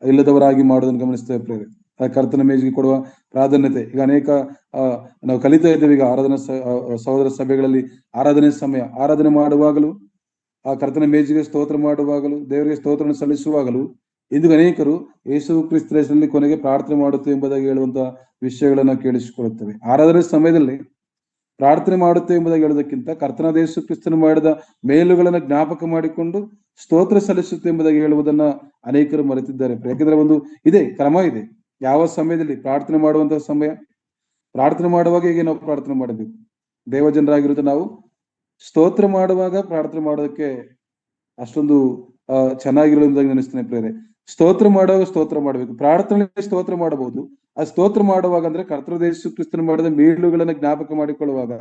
ಇಲ್ಲದವರಾಗಿ ಮಾಡೋದನ್ನು ಗಮನಿಸ್ತೇವೆ ಪ್ರೇರೆ. ಆ ಕರ್ತನ ಮೇಜಿಗೆ ಕೊಡುವ ಪ್ರಾಧಾನ್ಯತೆ ಈಗ ಅನೇಕ ನಾವು ಕಲಿತಾ ಇದ್ದೇವೆ. ಈಗ ಆರಾಧನಾ ಸಹೋದರ ಸಭೆಗಳಲ್ಲಿ ಆರಾಧನೆ ಸಮಯ, ಆರಾಧನೆ ಮಾಡುವಾಗಲೂ, ಆ ಕರ್ತನ ಮೇಜಿಗೆ ಸ್ತೋತ್ರ ಮಾಡುವಾಗಲೂ, ದೇವರಿಗೆ ಸ್ತೋತ್ರ ಸಲ್ಲಿಸುವಾಗಲೂ ಇಂದು ಅನೇಕರು ಯೇಸು ಕ್ರಿಸ್ತ ಹೆಸರಿನಲ್ಲಿ ಕೊನೆಗೆ ಪ್ರಾರ್ಥನೆ ಮಾಡುತ್ತೇವೆ ಎಂಬುದಾಗಿ ಹೇಳುವಂತಹ ವಿಷಯಗಳನ್ನ ಕೇಳಿಸಿಕೊಳ್ಳುತ್ತೇವೆ. ಆರಾಧನೆ ಸಮಯದಲ್ಲಿ ಪ್ರಾರ್ಥನೆ ಮಾಡುತ್ತೇವೆ ಎಂಬುದಾಗಿ ಹೇಳೋದಕ್ಕಿಂತ ಕರ್ತನಾದ ಯೇಸು ಕ್ರಿಸ್ತನು ಮಾಡಿದ ಮೇಲುಗಳನ್ನ ಜ್ಞಾಪಕ ಮಾಡಿಕೊಂಡು ಸ್ತೋತ್ರ ಸಲ್ಲಿಸುತ್ತೆ ಎಂಬುದಾಗಿ ಹೇಳುವುದನ್ನ ಅನೇಕರು ಮರೆತಿದ್ದಾರೆ. ಯಾಕಂದ್ರೆ ಒಂದು ಇದೆ, ಕ್ರಮ ಇದೆ. ಯಾವ ಸಮಯದಲ್ಲಿ ಪ್ರಾರ್ಥನೆ ಮಾಡುವಂತಹ ಸಮಯ, ಪ್ರಾರ್ಥನೆ ಮಾಡುವಾಗ ಹೇಗೆ ನಾವು ಪ್ರಾರ್ಥನೆ ಮಾಡಬೇಕು, ದೇವಜನರಾಗಿರುತ್ತೆ ನಾವು ಸ್ತೋತ್ರ ಮಾಡುವಾಗ ಪ್ರಾರ್ಥನೆ ಮಾಡೋದಕ್ಕೆ ಅಷ್ಟೊಂದು ಚೆನ್ನಾಗಿರೋದಾಗಿ ನೆನೆಸ್ತೇನೆ ಪ್ರೇರೆ. ಸ್ತೋತ್ರ ಮಾಡುವಾಗ ಸ್ತೋತ್ರ ಮಾಡಬೇಕು, ಪ್ರಾರ್ಥನೆ ಸ್ತೋತ್ರ ಮಾಡಬಹುದು. ಆ ಸ್ತೋತ್ರ ಮಾಡುವಾಗ ಅಂದ್ರೆ ಕರ್ತನಾದ ಯೇಸು ಕ್ರಿಸ್ತನು ಮಾಡಿದ ಮೇಲುಗಳನ್ನ ಜ್ಞಾಪಕ ಮಾಡಿಕೊಳ್ಳುವಾಗ,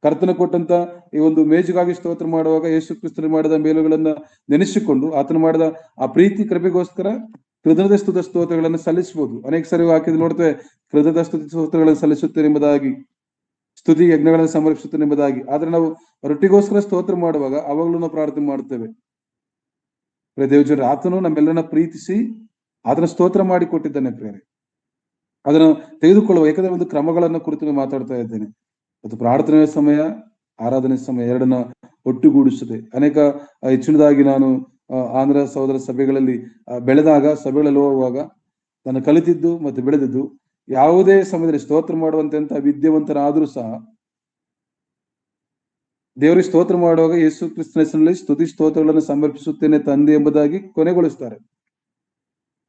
ಕರ್ತನ ಕೊಟ್ಟಂತ ಈ ಒಂದು ಮೇಜುಗಾಗಿ ಸ್ತೋತ್ರ ಮಾಡುವಾಗ ಯೇಸು ಕ್ರಿಸ್ತನು ಮಾಡಿದ ಮೇಲುಗಳನ್ನ ನೆನೆಸಿಕೊಂಡು ಆತನು ಮಾಡಿದ ಆ ಪ್ರೀತಿ ಕೃಪೆಗೋಸ್ಕರ ಕೃತಜ್ಞತಾ ಸ್ತುತಿ ಸ್ತೋತ್ರಗಳನ್ನು ಸಲ್ಲಿಸಬಹುದು. ಅನೇಕ ಸರಿ ವಾಕ್ಯದ ನೋಡ್ತೇವೆ, ಕೃತಜ್ಞತಾ ಸ್ತುತಿ ಸ್ತೋತ್ರಗಳನ್ನು ಸಲ್ಲಿಸುತ್ತೇನೆ ಎಂಬುದಾಗಿ, ಸ್ತುತಿ ಯಜ್ಞಗಳನ್ನು ಸಮರ್ಪಿಸುತ್ತೇನೆ ಎಂಬುದಾಗಿ. ಆದ್ರೆ ನಾವು ರೊಟ್ಟಿಗೋಸ್ಕರ ಸ್ತೋತ್ರ ಮಾಡುವಾಗ ಅವಾಗಲೂ ನಾವು ಪ್ರಾರ್ಥನೆ ಮಾಡುತ್ತೇವೆ. ದೇವಜನರು, ಆತನು ನಮ್ಮೆಲ್ಲರನ್ನ ಪ್ರೀತಿಸಿ ಆತನ ಸ್ತೋತ್ರ ಮಾಡಿ ಕೊಟ್ಟಿದ್ದಾನೆ ಪ್ರೇರೆ. ಅದನ್ನು ತೆಗೆದುಕೊಳ್ಳುವ, ಯಾಕಂದ್ರೆ ಒಂದು ಕ್ರಮಗಳನ್ನ ಕುರಿತು ಮಾತಾಡ್ತಾ ಇದ್ದೇನೆ. ಮತ್ತು ಪ್ರಾರ್ಥನೆಯ ಸಮಯ, ಆರಾಧನೆ ಸಮಯ ಎರಡನ್ನ ಒಟ್ಟುಗೂಡಿಸುತ್ತೆ. ಅನೇಕ ಹೆಚ್ಚಿನದಾಗಿ ನಾನು ಆಂಧ್ರ ಸಹೋದರ ಸಭೆಗಳಲ್ಲಿ ಬೆಳೆದಾಗ, ಸಭೆಗಳಲ್ಲಿ ಹೋಗುವಾಗ ನಾನು ಕಲಿತಿದ್ದು ಮತ್ತು ಬೆಳೆದಿದ್ದು, ಯಾವುದೇ ಸಮಯದಲ್ಲಿ ಸ್ತೋತ್ರ ಮಾಡುವಂತ ವಿದ್ಯಾವಂತರಾದ್ರೂ ಸಹ ದೇವರಿಗೆ ಸ್ತೋತ್ರ ಮಾಡುವಾಗ ಯೇಸು ಕ್ರಿಸ್ತನ ಹೆಸರಿನಲ್ಲಿ ಸ್ತುತಿ ಸ್ತೋತ್ರಗಳನ್ನು ಸಮರ್ಪಿಸುತ್ತೇನೆ ತಂದೆ ಎಂಬುದಾಗಿ ಕೊನೆಗೊಳಿಸ್ತಾರೆ.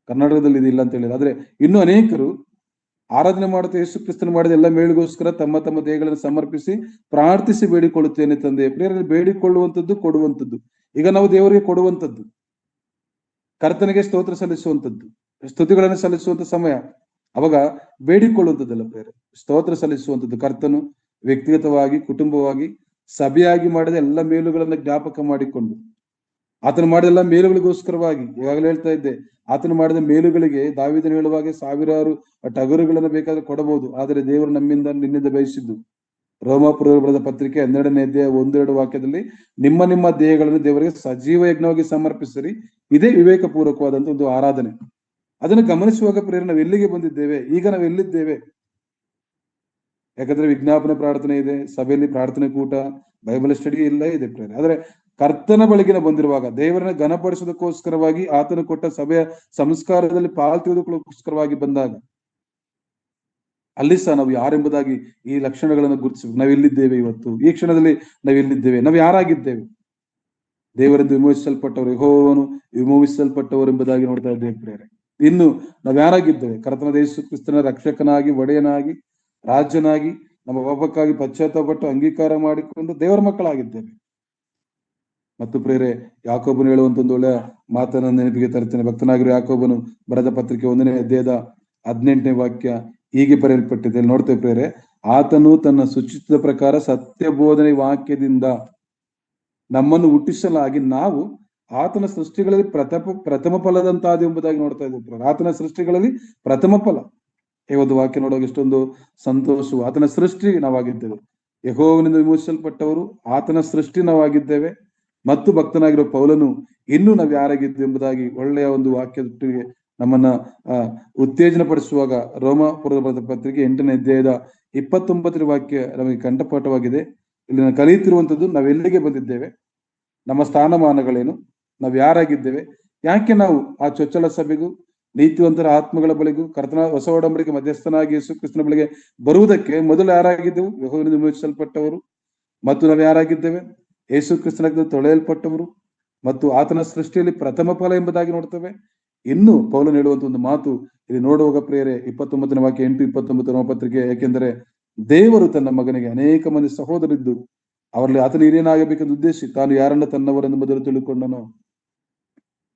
ಕರ್ನಾಟಕದಲ್ಲಿ ಇದು ಇಲ್ಲ ಅಂತ ಹೇಳಿದ್ರೆ, ಆದ್ರೆ ಇನ್ನು ಅನೇಕರು ಆರಾಧನೆ ಮಾಡುತ್ತಾ ಯೇಸು ಕ್ರಿಸ್ತನ ಮಾಡಿದ ಎಲ್ಲ ಮೇಲಿಗೋಸ್ಕರ ತಮ್ಮ ತಮ್ಮ ದೇಹಗಳನ್ನು ಸಮರ್ಪಿಸಿ ಪ್ರಾರ್ಥಿಸಿ ಬೇಡಿಕೊಳ್ಳುತ್ತೇನೆ ತಂದೆ. ಪ್ರೇರಲ್ಲಿ ಬೇಡಿಕೊಳ್ಳುವಂಥದ್ದು, ಕೊಡುವಂಥದ್ದು. ಈಗ ನಾವು ದೇವರಿಗೆ ಕೊಡುವಂಥದ್ದು, ಕರ್ತನಿಗೆ ಸ್ತೋತ್ರ ಸಲ್ಲಿಸುವಂಥದ್ದು, ಸ್ತುತಿಗಳನ್ನು ಸಲ್ಲಿಸುವಂತ ಸಮಯ. ಅವಾಗ ಬೇಡಿಕೊಳ್ಳುವಂಥದ್ದಲ್ಲ ಪ್ರೇರೆ, ಸ್ತೋತ್ರ ಸಲ್ಲಿಸುವಂಥದ್ದು. ಕರ್ತನು ವ್ಯಕ್ತಿಗತವಾಗಿ, ಕುಟುಂಬವಾಗಿ, ಸಭೆಯಾಗಿ ಮಾಡಿದ ಎಲ್ಲ ಮೇಲುಗಳನ್ನ ಜ್ಞಾಪಕ ಮಾಡಿಕೊಂಡು, ಆತನು ಮಾಡಿದ ಎಲ್ಲ ಮೇಲುಗಳಿಗೋಸ್ಕರವಾಗಿ, ಇವಾಗಲೇ ಹೇಳ್ತಾ ಇದ್ದೆ, ಆತನು ಮಾಡಿದ ಮೇಲುಗಳಿಗೆ ದಾವೀದನು ಹೇಳುವಾಗ 1000 ಟಗರುಗಳನ್ನು ಬೇಕಾದ್ರೆ ಕೊಡಬಹುದು, ಆದರೆ ದೇವರು ನಿನ್ನಿಂದ ಬಯಸಿದ್ದು, ರೋಮಾಪುರದಲ್ಲಿ ಬರೆದ ಪತ್ರಿಕೆ 12ನೇ ಅಧ್ಯಾಯ 1-2 ವಾಕ್ಯದಲ್ಲಿ, ನಿಮ್ಮ ನಿಮ್ಮ ದೇಹಗಳನ್ನು ದೇವರಿಗೆ ಸಜೀವ ಯಜ್ಞವಾಗಿ ಸಮರ್ಪಿಸಿರಿ, ಇದೇ ವಿವೇಕ ಪೂರ್ವಕವಾದಂತ ಒಂದು ಆರಾಧನೆ. ಅದನ್ನು ಗಮನಿಸುವಾಗ ಪ್ರೇರಣೆ, ನಾವು ಎಲ್ಲಿಗೆ ಬಂದಿದ್ದೇವೆ, ಈಗ ನಾವು ಎಲ್ಲಿದ್ದೇವೆ? ಯಾಕಂದ್ರೆ ವಿಜ್ಞಾಪನೆ ಪ್ರಾರ್ಥನೆ ಇದೆ, ಸಭೆಯಲ್ಲಿ ಪ್ರಾರ್ಥನೆ ಕೂಟ, ಬೈಬಲ್ ಸ್ಟಡಿ ಎಲ್ಲ ಇದೆ ಪ್ರೇರಣೆ. ಆದ್ರೆ ಕರ್ತನ ಬಳಿಗಿನ ಬಂದಿರುವಾಗ, ದೇವರನ್ನ ಘನಪಡಿಸೋದಕ್ಕೋಸ್ಕರವಾಗಿ, ಆತನು ಕೊಟ್ಟ ಸಭೆಯ ಸಂಸ್ಕಾರದಲ್ಲಿ ಪಾಲ್ಗೊಳ್ಳೋದಕ್ಕೋಸ್ಕರವಾಗಿ ಬಂದಾಗ ಅಲ್ಲಿ ಸಹ ನಾವು ಯಾರೆಂಬುದಾಗಿ ಈ ಲಕ್ಷಣಗಳನ್ನು ಗುರುತಿಸಬೇಕು. ನಾವು ಎಲ್ಲಿದ್ದೇವೆ ಇವತ್ತು, ಈ ಕ್ಷಣದಲ್ಲಿ ನಾವು ಎಲ್ಲಿದ್ದೇವೆ, ನಾವು ಯಾರಾಗಿದ್ದೇವೆ? ದೇವರಿಂದ ವಿಮೋಚಿಸಲ್ಪಟ್ಟವರು, ಯೆಹೋವನು ವಿಮೋಚಿಸಲ್ಪಟ್ಟವರು ಎಂಬುದಾಗಿ ನೋಡ್ತಾ ಇದ್ದೇವೆ ಪ್ರಿಯರೇ. ಇನ್ನು ನಾವು ಯಾರಾಗಿದ್ದೇವೆ? ಕರ್ತನಾದ ಯೇಸು ಕ್ರಿಸ್ತನ ರಕ್ಷಕನಾಗಿ, ಒಡೆಯನಾಗಿ, ರಾಜ್ಯನಾಗಿ, ನಮ್ಮ ಪಾಪಕ್ಕಾಗಿ ಪಶ್ಚಾತ್ತಾಪಪಟ್ಟು ಅಂಗೀಕಾರ ಮಾಡಿಕೊಂಡು ದೇವರ ಮಕ್ಕಳಾಗಿದ್ದೇವೆ. ಮತ್ತು ಪ್ರಿಯರೇ, ಯಾಕೋಬನು ಹೇಳುವಂತ ಒಂದು ಒಳ್ಳೆಯ ಮಾತನ್ನು ನೆನಪಿಗೆ ತರ್ತೇನೆ. ಭಕ್ತನಾಗಿರೋ ಯಾಕೋಬನು ಬರೆದ ಪತ್ರಿಕೆ 1ನೇ ಅಧ್ಯಾಯದ 18ನೇ ವಾಕ್ಯ ಹೀಗೆ ಬರೆಯಲ್ಪಟ್ಟಿದೆ. ನೋಡ್ತೇವೆ ಪ್ರಿಯರೇ, ಆತನು ತನ್ನ ಸುಚಿತ್ರದ ಪ್ರಕಾರ ಸತ್ಯ ಬೋಧನೆ ವಾಕ್ಯದಿಂದ ನಮ್ಮನ್ನು ಹುಟ್ಟಿಸಲಾಗಿ ನಾವು ಆತನ ಸೃಷ್ಟಿಗಳಲ್ಲಿ ಪ್ರಥಮ ಫಲದಂತಾದ ಎಂಬುದಾಗಿ ನೋಡ್ತಾ ಇದ್ದೇವೆ. ಆತನ ಸೃಷ್ಟಿಗಳಲ್ಲಿ ಪ್ರಥಮ ಫಲ. ಈ ಒಂದು ವಾಕ್ಯ ನೋಡುವಾಗ ಎಷ್ಟೊಂದು ಸಂತೋಷವು. ಆತನ ಸೃಷ್ಟಿ ನಾವಾಗಿದ್ದೇವೆ. ಯೆಹೋವನಿಂದ ವಿಮೋಚಿಸಲ್ಪಟ್ಟವರು, ಆತನ ಸೃಷ್ಟಿ ನಾವಾಗಿದ್ದೇವೆ. ಮತ್ತು ಭಕ್ತನಾಗಿರೋ ಪೌಲನು ಇನ್ನೂ ನಾವು ಯಾರಾಗಿದ್ದೇವೆ ಎಂಬುದಾಗಿ ಒಳ್ಳೆಯ ಒಂದು ವಾಕ್ಯದೊಟ್ಟಿಗೆ ನಮ್ಮನ್ನ ಉತ್ತೇಜನ ಪಡಿಸುವಾಗ ರೋಮಾಪುರದ ಪತ್ರಿಕೆ 8ನೇ ಅಧ್ಯಾಯದ 29ನೇ ವಾಕ್ಯ ನಮಗೆ ಕಂಠಪಾಠವಾಗಿದೆ. ಇಲ್ಲಿ ನಾವು ಕಲಿಯುತ್ತಿರುವಂತದ್ದು, ನಾವೆಲ್ಲಿಗೆ ಬಂದಿದ್ದೇವೆ, ನಮ್ಮ ಸ್ಥಾನಮಾನಗಳೇನು, ನಾವು ಯಾರಾಗಿದ್ದೇವೆ, ಯಾಕೆ ನಾವು ಆ ಚೊಚ್ಚಲ ಸಭೆಗೂ ನೀತಿವಂತರ ಆತ್ಮಗಳ ಬಳಿಗೂ ಕರ್ತನ ಹೊಸ ಒಡಂಬಡಿಕೆ ಮಧ್ಯಸ್ಥನಾಗಿ ಯೇಸು ಕ್ರಿಸ್ತನ ಬಳಿಗೆ ಬರುವುದಕ್ಕೆ ಮೊದಲು ಯಾರಾಗಿದ್ದೆವು? ಯೆಹೋವನಿಂದ ವಿಮೋಚಿಸಲ್ಪಟ್ಟವರು. ಮತ್ತು ನಾವು ಯಾರಾಗಿದ್ದೇವೆ? ಯೇಸು ಕ್ರಿಸ್ತನ ತೊಳೆಯಲ್ಪಟ್ಟವರು ಮತ್ತು ಆತನ ಸೃಷ್ಟಿಯಲ್ಲಿ ಪ್ರಥಮ ಫಲ ಎಂಬುದಾಗಿ ನೋಡ್ತೇವೆ. ಇನ್ನು ಪೌಲನು ಹೇಳುವಂತ ಒಂದು ಮಾತು ಇಲ್ಲಿ ನೋಡುವಾಗ ಪ್ರಿಯರೇ, 29ನೇ ವಾಕ್ಯ 8-29 ರೋಮಪತ್ರಿಕೆ, ಯಾಕೆಂದರೆ ದೇವರು ತನ್ನ ಮಗನಿಗೆ ಅನೇಕ ಮಂದಿ ಸಹೋದರಿದ್ದು ಅವರಲ್ಲಿ ಆತನ ಹಿರಿಯನಾಗಬೇಕೆಂದು ಉದ್ದೇಶಿ ತಾನು ಯಾರನ್ನ ತನ್ನವರೆಂದು ಮೊದಲು ತಿಳ್ಕೊಂಡನೋ.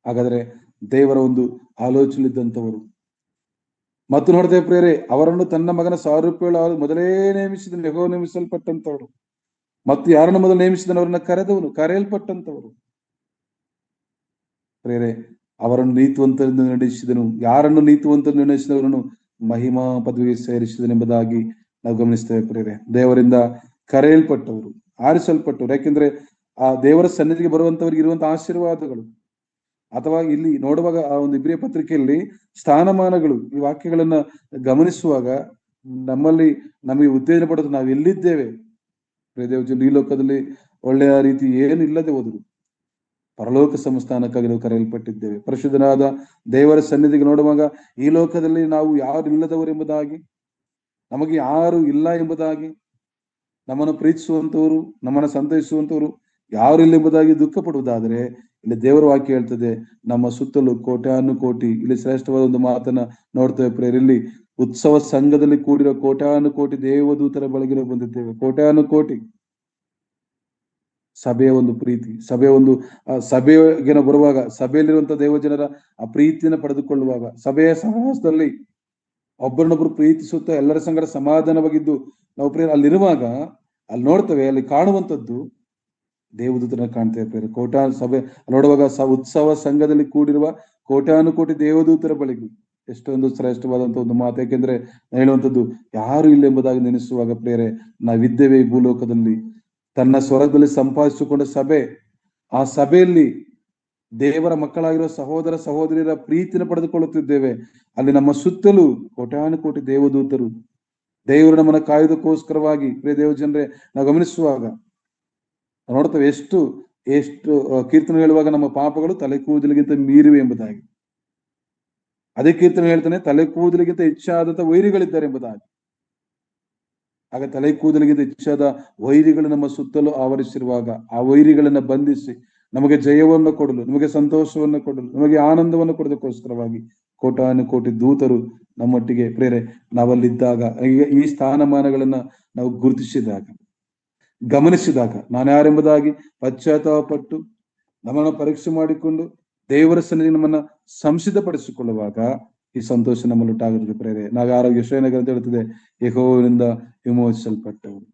ಹಾಗಾದ್ರೆ ದೇವರ ಒಂದು ಆಲೋಚನೆಯಿದ್ದಂಥವರು. ಮತ್ತು ನೋಡ್ತೇವೆ ಪ್ರಿಯರೇ, ಅವರನ್ನು ತನ್ನ ಮಗನ ಸಾರೂಪ್ಯಗಳು ಮೊದಲೇ ನೇಮಿಸಿದ ಯೆಹೋವನು ನೇಮಿಸಲ್ಪಟ್ಟಂತವರು. ಮತ್ತು ಯಾರನ್ನು ಮೊದಲು ನೇಮಿಸಿದನವರನ್ನ ಕರೆದವನು, ಕರೆಯಲ್ಪಟ್ಟಂತವರು. ಪ್ರಿಯರೇ, ಅವರನ್ನು ನೀತಿವಂತರೆಂದು ನಿರ್ಣಯಿಸಿದನು. ಯಾರನ್ನು ನೀತಿವಂತರೆಂದು ನಿರ್ಣಯಿಸಿದವರನ್ನು ಮಹಿಮಾ ಪದವಿಗೆ ಸೇರಿಸಿದನೆಂಬುದಾಗಿ ನಾವು ಗಮನಿಸ್ತೇವೆ ಪ್ರಿಯರೇ. ದೇವರಿಂದ ಕರೆಯಲ್ಪಟ್ಟವರು, ಆರಿಸಲ್ಪಟ್ಟವರು. ಯಾಕೆಂದ್ರೆ ಆ ದೇವರ ಸನ್ನಿಧಿಗೆ ಬರುವಂತವರಿಗೆ ಇರುವಂತಹ ಆಶೀರ್ವಾದಗಳು, ಅಥವಾ ಇಲ್ಲಿ ನೋಡುವಾಗ ಆ ಒಂದು ಇಬ್ರಿಯ ಪತ್ರಿಕೆಯಲ್ಲಿ ಸ್ಥಾನಮಾನಗಳು, ಈ ವಾಕ್ಯಗಳನ್ನ ಗಮನಿಸುವಾಗ ನಮಗೆ ಉತ್ತೇಜನ ಪಡೋದು, ನಾವು ಎಲ್ಲಿದ್ದೇವೆ. ದೇವಜನ ಈ ಲೋಕದಲ್ಲಿ ಒಳ್ಳೆಯ ರೀತಿ ಏನು ಇಲ್ಲದೆ ಹೋದರು ಪರಲೋಕ ಸಂಸ್ಥಾನಕ್ಕಾಗಿ ನಾವು ಕರೆಯಲ್ಪಟ್ಟಿದ್ದೇವೆ. ಪರಿಶುದ್ಧನಾದ ದೇವರ ಸನ್ನಿಧಿಗೆ ನೋಡುವಾಗ ಈ ಲೋಕದಲ್ಲಿ ನಾವು ಯಾರು ಇಲ್ಲದವರು ಎಂಬುದಾಗಿ, ನಮಗೆ ಯಾರು ಇಲ್ಲ ಎಂಬುದಾಗಿ, ನಮ್ಮನ್ನು ಪ್ರೀತಿಸುವಂತವರು, ನಮ್ಮನ್ನು ಸಂತೈಸುವಂತವರು ಯಾರು ಇಲ್ಲ ಎಂಬುದಾಗಿ ದುಃಖ ಪಡುವುದಾದರೆ, ಇಲ್ಲಿ ದೇವರ ವಾಕ್ಯ ಹೇಳ್ತದೆ, ನಮ್ಮ ಸುತ್ತಲೂ ಕೋಟ್ಯಾನು ಕೋಟಿ, ಇಲ್ಲಿ ಶ್ರೇಷ್ಠವಾದ ಒಂದು ಮಾತನ್ನ ನೋಡ್ತೇವೆ ಪ್ರೇರ್. ಇಲ್ಲಿ ಉತ್ಸವ ಸಂಘದಲ್ಲಿ ಕೂಡಿರೋ ಕೋಟ್ಯಾನು ಕೋಟಿ ದೇವದೂತರ ಬಳಗಿರೋ ಬಂದಿದ್ದೇವೆ. ಕೋಟ್ಯಾನು ಕೋಟಿ ಸಭೆಯ ಒಂದು ಪ್ರೀತಿ, ಸಭೆಯ ಒಂದು ಸಭೆಗೆ ಬರುವಾಗ, ಸಭೆಯಲ್ಲಿರುವಂತಹ ದೇವಜನರ ಆ ಪ್ರೀತಿಯನ್ನು ಪಡೆದುಕೊಳ್ಳುವಾಗ, ಸಭೆಯ ಸಹವಾಸದಲ್ಲಿ ಒಬ್ಬರನ್ನೊಬ್ರು ಪ್ರೀತಿಸುತ್ತಾ ಎಲ್ಲರ ಸಂಗಡ ಸಮಾಧಾನವಾಗಿದ್ದು ನಾವು ಪ್ರೇರ ಅಲ್ಲಿರುವಾಗ ಅಲ್ಲಿ ನೋಡ್ತೇವೆ, ಅಲ್ಲಿ ಕಾಣುವಂಥದ್ದು ದೇವದೂತರನ್ನ ಕಾಣ್ತೇವೆ ಪ್ರೇರ. ಕೋಟ್ಯಾನು ಸಭೆ ನೋಡುವಾಗ ಉತ್ಸವ ಸಂಘದಲ್ಲಿ ಕೂಡಿರುವ ಕೋಟ್ಯಾನು ಕೋಟಿ ದೇವದೂತರ ಬಳಿಗೂ ಎಷ್ಟೊಂದು ಶ್ರೇಷ್ಠವಾದಂತಹ ಒಂದು ಮಾತು. ಯಾಕೆಂದ್ರೆ ಹೇಳುವಂಥದ್ದು ಯಾರು ಇಲ್ಲ ಎಂಬುದಾಗಿ ನೆನೆಸುವಾಗ ಪ್ರೇರೆ, ನಾವಿದ್ದೇವೆ ಈ ಭೂಲೋಕದಲ್ಲಿ. ತನ್ನ ಸ್ವರ್ಗದಲ್ಲಿ ಸಂಪಾದಿಸಿಕೊಂಡ ಸಭೆ, ಆ ಸಭೆಯಲ್ಲಿ ದೇವರ ಮಕ್ಕಳಾಗಿರುವ ಸಹೋದರ ಸಹೋದರಿಯರ ಪ್ರೀತಿನ ಪಡೆದುಕೊಳ್ಳುತ್ತಿದ್ದೇವೆ. ಅಲ್ಲಿ ನಮ್ಮ ಸುತ್ತಲೂ ಕೋಟ್ಯಾನು ಕೋಟಿ ದೇವದೂತರು, ದೇವರು ನಮ್ಮನ್ನ ಕಾಯುವುದಕ್ಕೋಸ್ಕರವಾಗಿ. ಪ್ರಿಯ ದೇವ ಜನರೇ, ನಾವು ಗಮನಿಸುವಾಗ ನೋಡ್ತೇವೆ ಎಷ್ಟು ಎಷ್ಟು ಕೀರ್ತನೆ ಹೇಳುವಾಗ ನಮ್ಮ ಪಾಪಗಳು ತಲೆ ಕೂದಲಿಗಿಂತ ಮೀರಿವೆ ಎಂಬುದಾಗಿ. ಅದೇ ಕೀರ್ತನೆ ಹೇಳ್ತಾನೆ, ತಲೆ ಕೂದಲಿಗಿಂತ ಹೆಚ್ಚಾದಂತ ವೈರಿಗಳಿದ್ದಾರೆ ಎಂಬುದಾಗಿ. ಆಗ ತಲೆ ಕೂದಲಿಗಿಂತ ಹೆಚ್ಚಾದ ವೈರಿಗಳು ನಮ್ಮ ಸುತ್ತಲೂ ಆವರಿಸಿರುವಾಗ, ಆ ವೈರಿಗಳನ್ನ ಬಂಧಿಸಿ ನಮಗೆ ಜಯವನ್ನು ಕೊಡಲು, ನಮಗೆ ಸಂತೋಷವನ್ನು ಕೊಡಲು, ನಮಗೆ ಆನಂದವನ್ನು ಕೊಡೋದಕ್ಕೋಸ್ಕರವಾಗಿ ಕೋಟಾನು ಕೋಟಿ ದೂತರು ನಮ್ಮೊಟ್ಟಿಗೆ ಪ್ರೇರೆ ನಾವಲ್ಲಿದ್ದಾಗ, ಈ ಸ್ಥಾನಮಾನಗಳನ್ನ ನಾವು ಗುರುತಿಸಿದಾಗ, ಗಮನಿಸಿದಾಗ, ನಾನು ಯಾರೆಂಬುದಾಗಿ ಪಶ್ಚಾತ್ತಾಪಪಟ್ಟು ನಮ್ಮನ್ನು ಪರೀಕ್ಷೆ ಮಾಡಿಕೊಂಡು ದೇವರ ಸನ್ನಿಧಿ ನಮ್ಮನ್ನ ಸಂಸಿದ್ಧಪಡಿಸಿಕೊಳ್ಳುವಾಗ ಈ ಸಂತೋಷ ನಮ್ಮಲ್ಲಿ ಉಂಟಾಗುತ್ತದೆ ಪ್ರೇರೆ. ನಾವು ಯಾರೋ ಯೆಶಾಯನ ಅಂತ ಹೇಳ್ತದೆ, ಯೆಹೋವನಿಂದ ವಿಮೋಚಿಸಲ್ಪಟ್ಟವರು.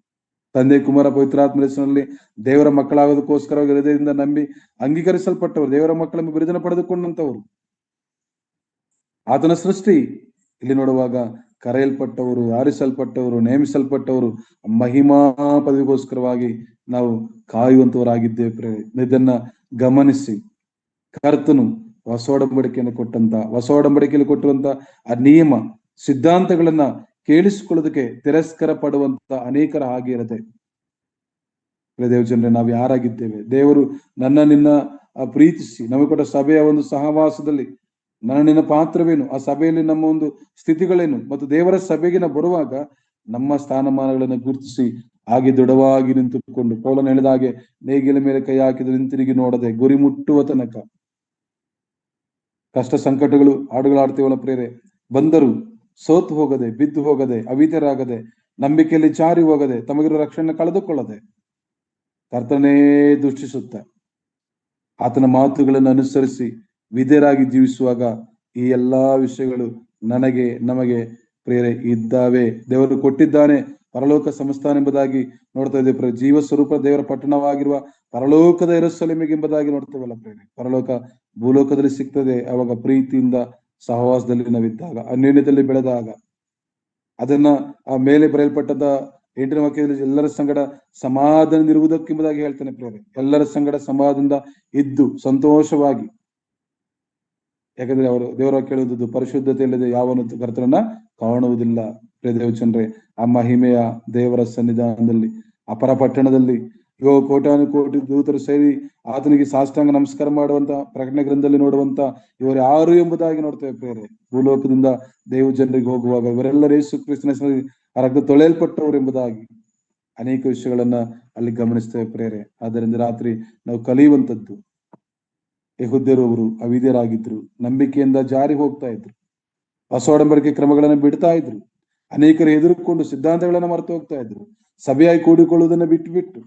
ತಂದೆ ಕುಮಾರ ಪವಿತ್ರಾತ್ಮ ಹೆಸರಿನಲ್ಲಿ ದೇವರ ಮಕ್ಕಳಾಗೋದಕ್ಕೋಸ್ಕರ ಹೃದಯದಿಂದ ನಂಬಿ ಅಂಗೀಕರಿಸಲ್ಪಟ್ಟವರು, ದೇವರ ಮಕ್ಕಳೆಂಬ ಬಿರುದನ್ನು ಪಡೆದುಕೊಂಡಂತವರು. ಆತನ ಸೃಷ್ಟಿ ಇಲ್ಲಿ ನೋಡುವಾಗ ಕರೆಯಲ್ಪಟ್ಟವರು, ಆರಿಸಲ್ಪಟ್ಟವರು, ನೇಮಿಸಲ್ಪಟ್ಟವರು, ಮಹಿಮಾ ಪದವಿಗೋಸ್ಕರವಾಗಿ ನಾವು ಕಾಯುವಂತವರಾಗಿದ್ದೇವೆ ಪ್ರೇರೆ. ಇದನ್ನ ಗಮನಿಸಿ ಕರ್ತನು ಹೊಸ ಒಡಂಬಡಿಕೆಯನ್ನು ಹೊಸ ಒಡಂಬಡಿಕೆಯಲ್ಲಿ ಕೊಟ್ಟುವಂತ ಆ ನಿಯಮ ಸಿದ್ಧಾಂತಗಳನ್ನ ಕೇಳಿಸಿಕೊಳ್ಳೋದಕ್ಕೆ ತಿರಸ್ಕಾರ ಪಡುವಂತ ಅನೇಕರ ಹಾಗೆ ಇರದೆ. ದೇವಜನರೇ, ನಾವು ಯಾರಾಗಿದ್ದೇವೆ? ದೇವರು ನಿನ್ನ ಪ್ರೀತಿಸಿ ನಮಗೆ ಕೊಟ್ಟ ಸಭೆಯ ಒಂದು ಸಹವಾಸದಲ್ಲಿ ನಿನ್ನ ಪಾತ್ರವೇನು, ಆ ಸಭೆಯಲ್ಲಿ ನಮ್ಮ ಒಂದು ಸ್ಥಿತಿಗಳೇನು, ಮತ್ತು ದೇವರ ಸಭೆಗೆ ನಾವು ಬರುವಾಗ ನಮ್ಮ ಸ್ಥಾನಮಾನಗಳನ್ನು ಗುರುತಿಸಿ ಹಾಗೆ ದೃಢವಾಗಿ ನಿಂತುಕೊಂಡು ಪೌಲನು ಹೇಳಿದ ಹಾಗೆ ನೇಗಿಲ ಮೇಲೆ ಕೈ ಹಾಕಿದ ಹಿಂತಿರುಗಿ ನೋಡದೆ ಗುರಿ ಮುಟ್ಟುವ ತನಕ ಕಷ್ಟ ಸಂಕಟಗಳು ಹಾಡುಗಳಾಡ್ತೀವಲ್ಲ ಪ್ರೇರೆ ಬಂದರು ಸೋತು ಹೋಗದೆ, ಬಿದ್ದು ಹೋಗದೆ, ಅವಿತರಾಗದೆ, ನಂಬಿಕೆಯಲ್ಲಿ ಜಾರಿ ಹೋಗದೆ, ತಮಗಿರುವ ರಕ್ಷಣೆ ಕಳೆದುಕೊಳ್ಳದೆ ಕರ್ತನೇ ದೃಷ್ಟಿಸುತ್ತ ಆತನ ಮಾತುಗಳನ್ನು ಅನುಸರಿಸಿ ವಿಧೇಯರಾಗಿ ಜೀವಿಸುವಾಗ ಈ ಎಲ್ಲಾ ವಿಷಯಗಳು ನಮಗೆ ಪ್ರೇರೆ ಇದ್ದಾವೆ. ದೇವರು ಕೊಟ್ಟಿದ್ದಾನೆ ಪರಲೋಕ ಸಂಸ್ಥಾನ ಎಂಬುದಾಗಿ ನೋಡ್ತಾ ಇದ್ದೇವೆ. ಜೀವ ಸ್ವರೂಪ ದೇವರ ಪಟ್ಟಣವಾಗಿರುವ ಪರಲೋಕದ ಯೆರೂಸಲೇಮಿಗೆ ಎಂಬುದಾಗಿ ನೋಡ್ತೇವಲ್ಲ ಪ್ರೇರೆ. ಪರಲೋಕ ಭೂಲೋಕದಲ್ಲಿ ಸಿಗ್ತದೆ ಅವಾಗ ಪ್ರೀತಿಯಿಂದ ಸಹವಾಸದಲ್ಲಿ ನಾವಿದ್ದಾಗ, ಅನ್ಯೋನ್ಯದಲ್ಲಿ ಬೆಳೆದಾಗ. ಅದನ್ನ ಆ ಮೇಲೆ ಬರೆಯಲ್ಪಟ್ಟದ 8ನೇ ವಾಕ್ಯದಲ್ಲಿ ಎಲ್ಲರ ಸಂಗಡ ಸಮಾಧಾನದಿರುವುದಕ್ಕೆಂಬುದಾಗಿ ಹೇಳ್ತಾನೆ ಪ್ರೇರೆ. ಎಲ್ಲರ ಸಂಗಡ ಸಮಾಧಾನದಿಂದ ಇದ್ದು ಸಂತೋಷವಾಗಿ, ಯಾಕಂದ್ರೆ ಅವರು ದೇವರ ಕೇಳುವುದು ಪರಿಶುದ್ಧತೆ ಇಲ್ಲದೆ ಯಾವನು ಕರ್ತನನ್ನ ಕಾಣುವುದಿಲ್ಲ. ಪ್ರಿಯ ದೇವಚಂದ್ರೆ, ಆ ಮಹಿಮೆಯ ದೇವರ ಸನ್ನಿಧಾನದಲ್ಲಿ ಅಪರ ಪಟ್ಟಣದಲ್ಲಿ ಕೋಟಾನು ಕೋಟಿ ದೂತರು ಸೇರಿ ಆತನಿಗೆ ಸಾಷ್ಟಾಂಗ ನಮಸ್ಕಾರ ಮಾಡುವಂತ ಪ್ರಕಟಣೆ ಗ್ರಂಥದಲ್ಲಿ ನೋಡುವಂತ ಇವರು ಯಾರು ಎಂಬುದಾಗಿ ನೋಡ್ತೇವೆ ಪ್ರೇರೆ. ಭೂಲೋಕದಿಂದ ದೇವ ಜನರಿಗೆ ಹೋಗುವಾಗ ಇವರೆಲ್ಲರೂ ಯೇಸು ಕ್ರಿಸ್ತನ ರಕ್ತ ತೊಳೆಯಲ್ಪಟ್ಟವರು ಎಂಬುದಾಗಿ ಅನೇಕ ವಿಷಯಗಳನ್ನ ಅಲ್ಲಿ ಗಮನಿಸ್ತೇವೆ ಪ್ರೇರೆ. ಆದ್ದರಿಂದ ರಾತ್ರಿ ನಾವು ಕಲಿಯುವಂಥದ್ದು, ಯೆಹೂದ್ಯರು ಅವರು ಅವಿದ್ಯರಾಗಿದ್ರು, ನಂಬಿಕೆಯಿಂದ ಜಾರಿ ಹೋಗ್ತಾ ಇದ್ರು, ಹೊಸ ಒಡಂಬಡಿಕೆ ಕ್ರಮಗಳನ್ನು ಬಿಡ್ತಾ ಇದ್ರು, ಅನೇಕರು ಎದುರುಕೊಂಡು ಸಿದ್ಧಾಂತಗಳನ್ನ ಮರೆತು ಹೋಗ್ತಾ ಇದ್ರು, ಸಭೆಯಾಗಿ ಕೂಡಿಕೊಳ್ಳುವುದನ್ನ ಬಿಟ್ಟು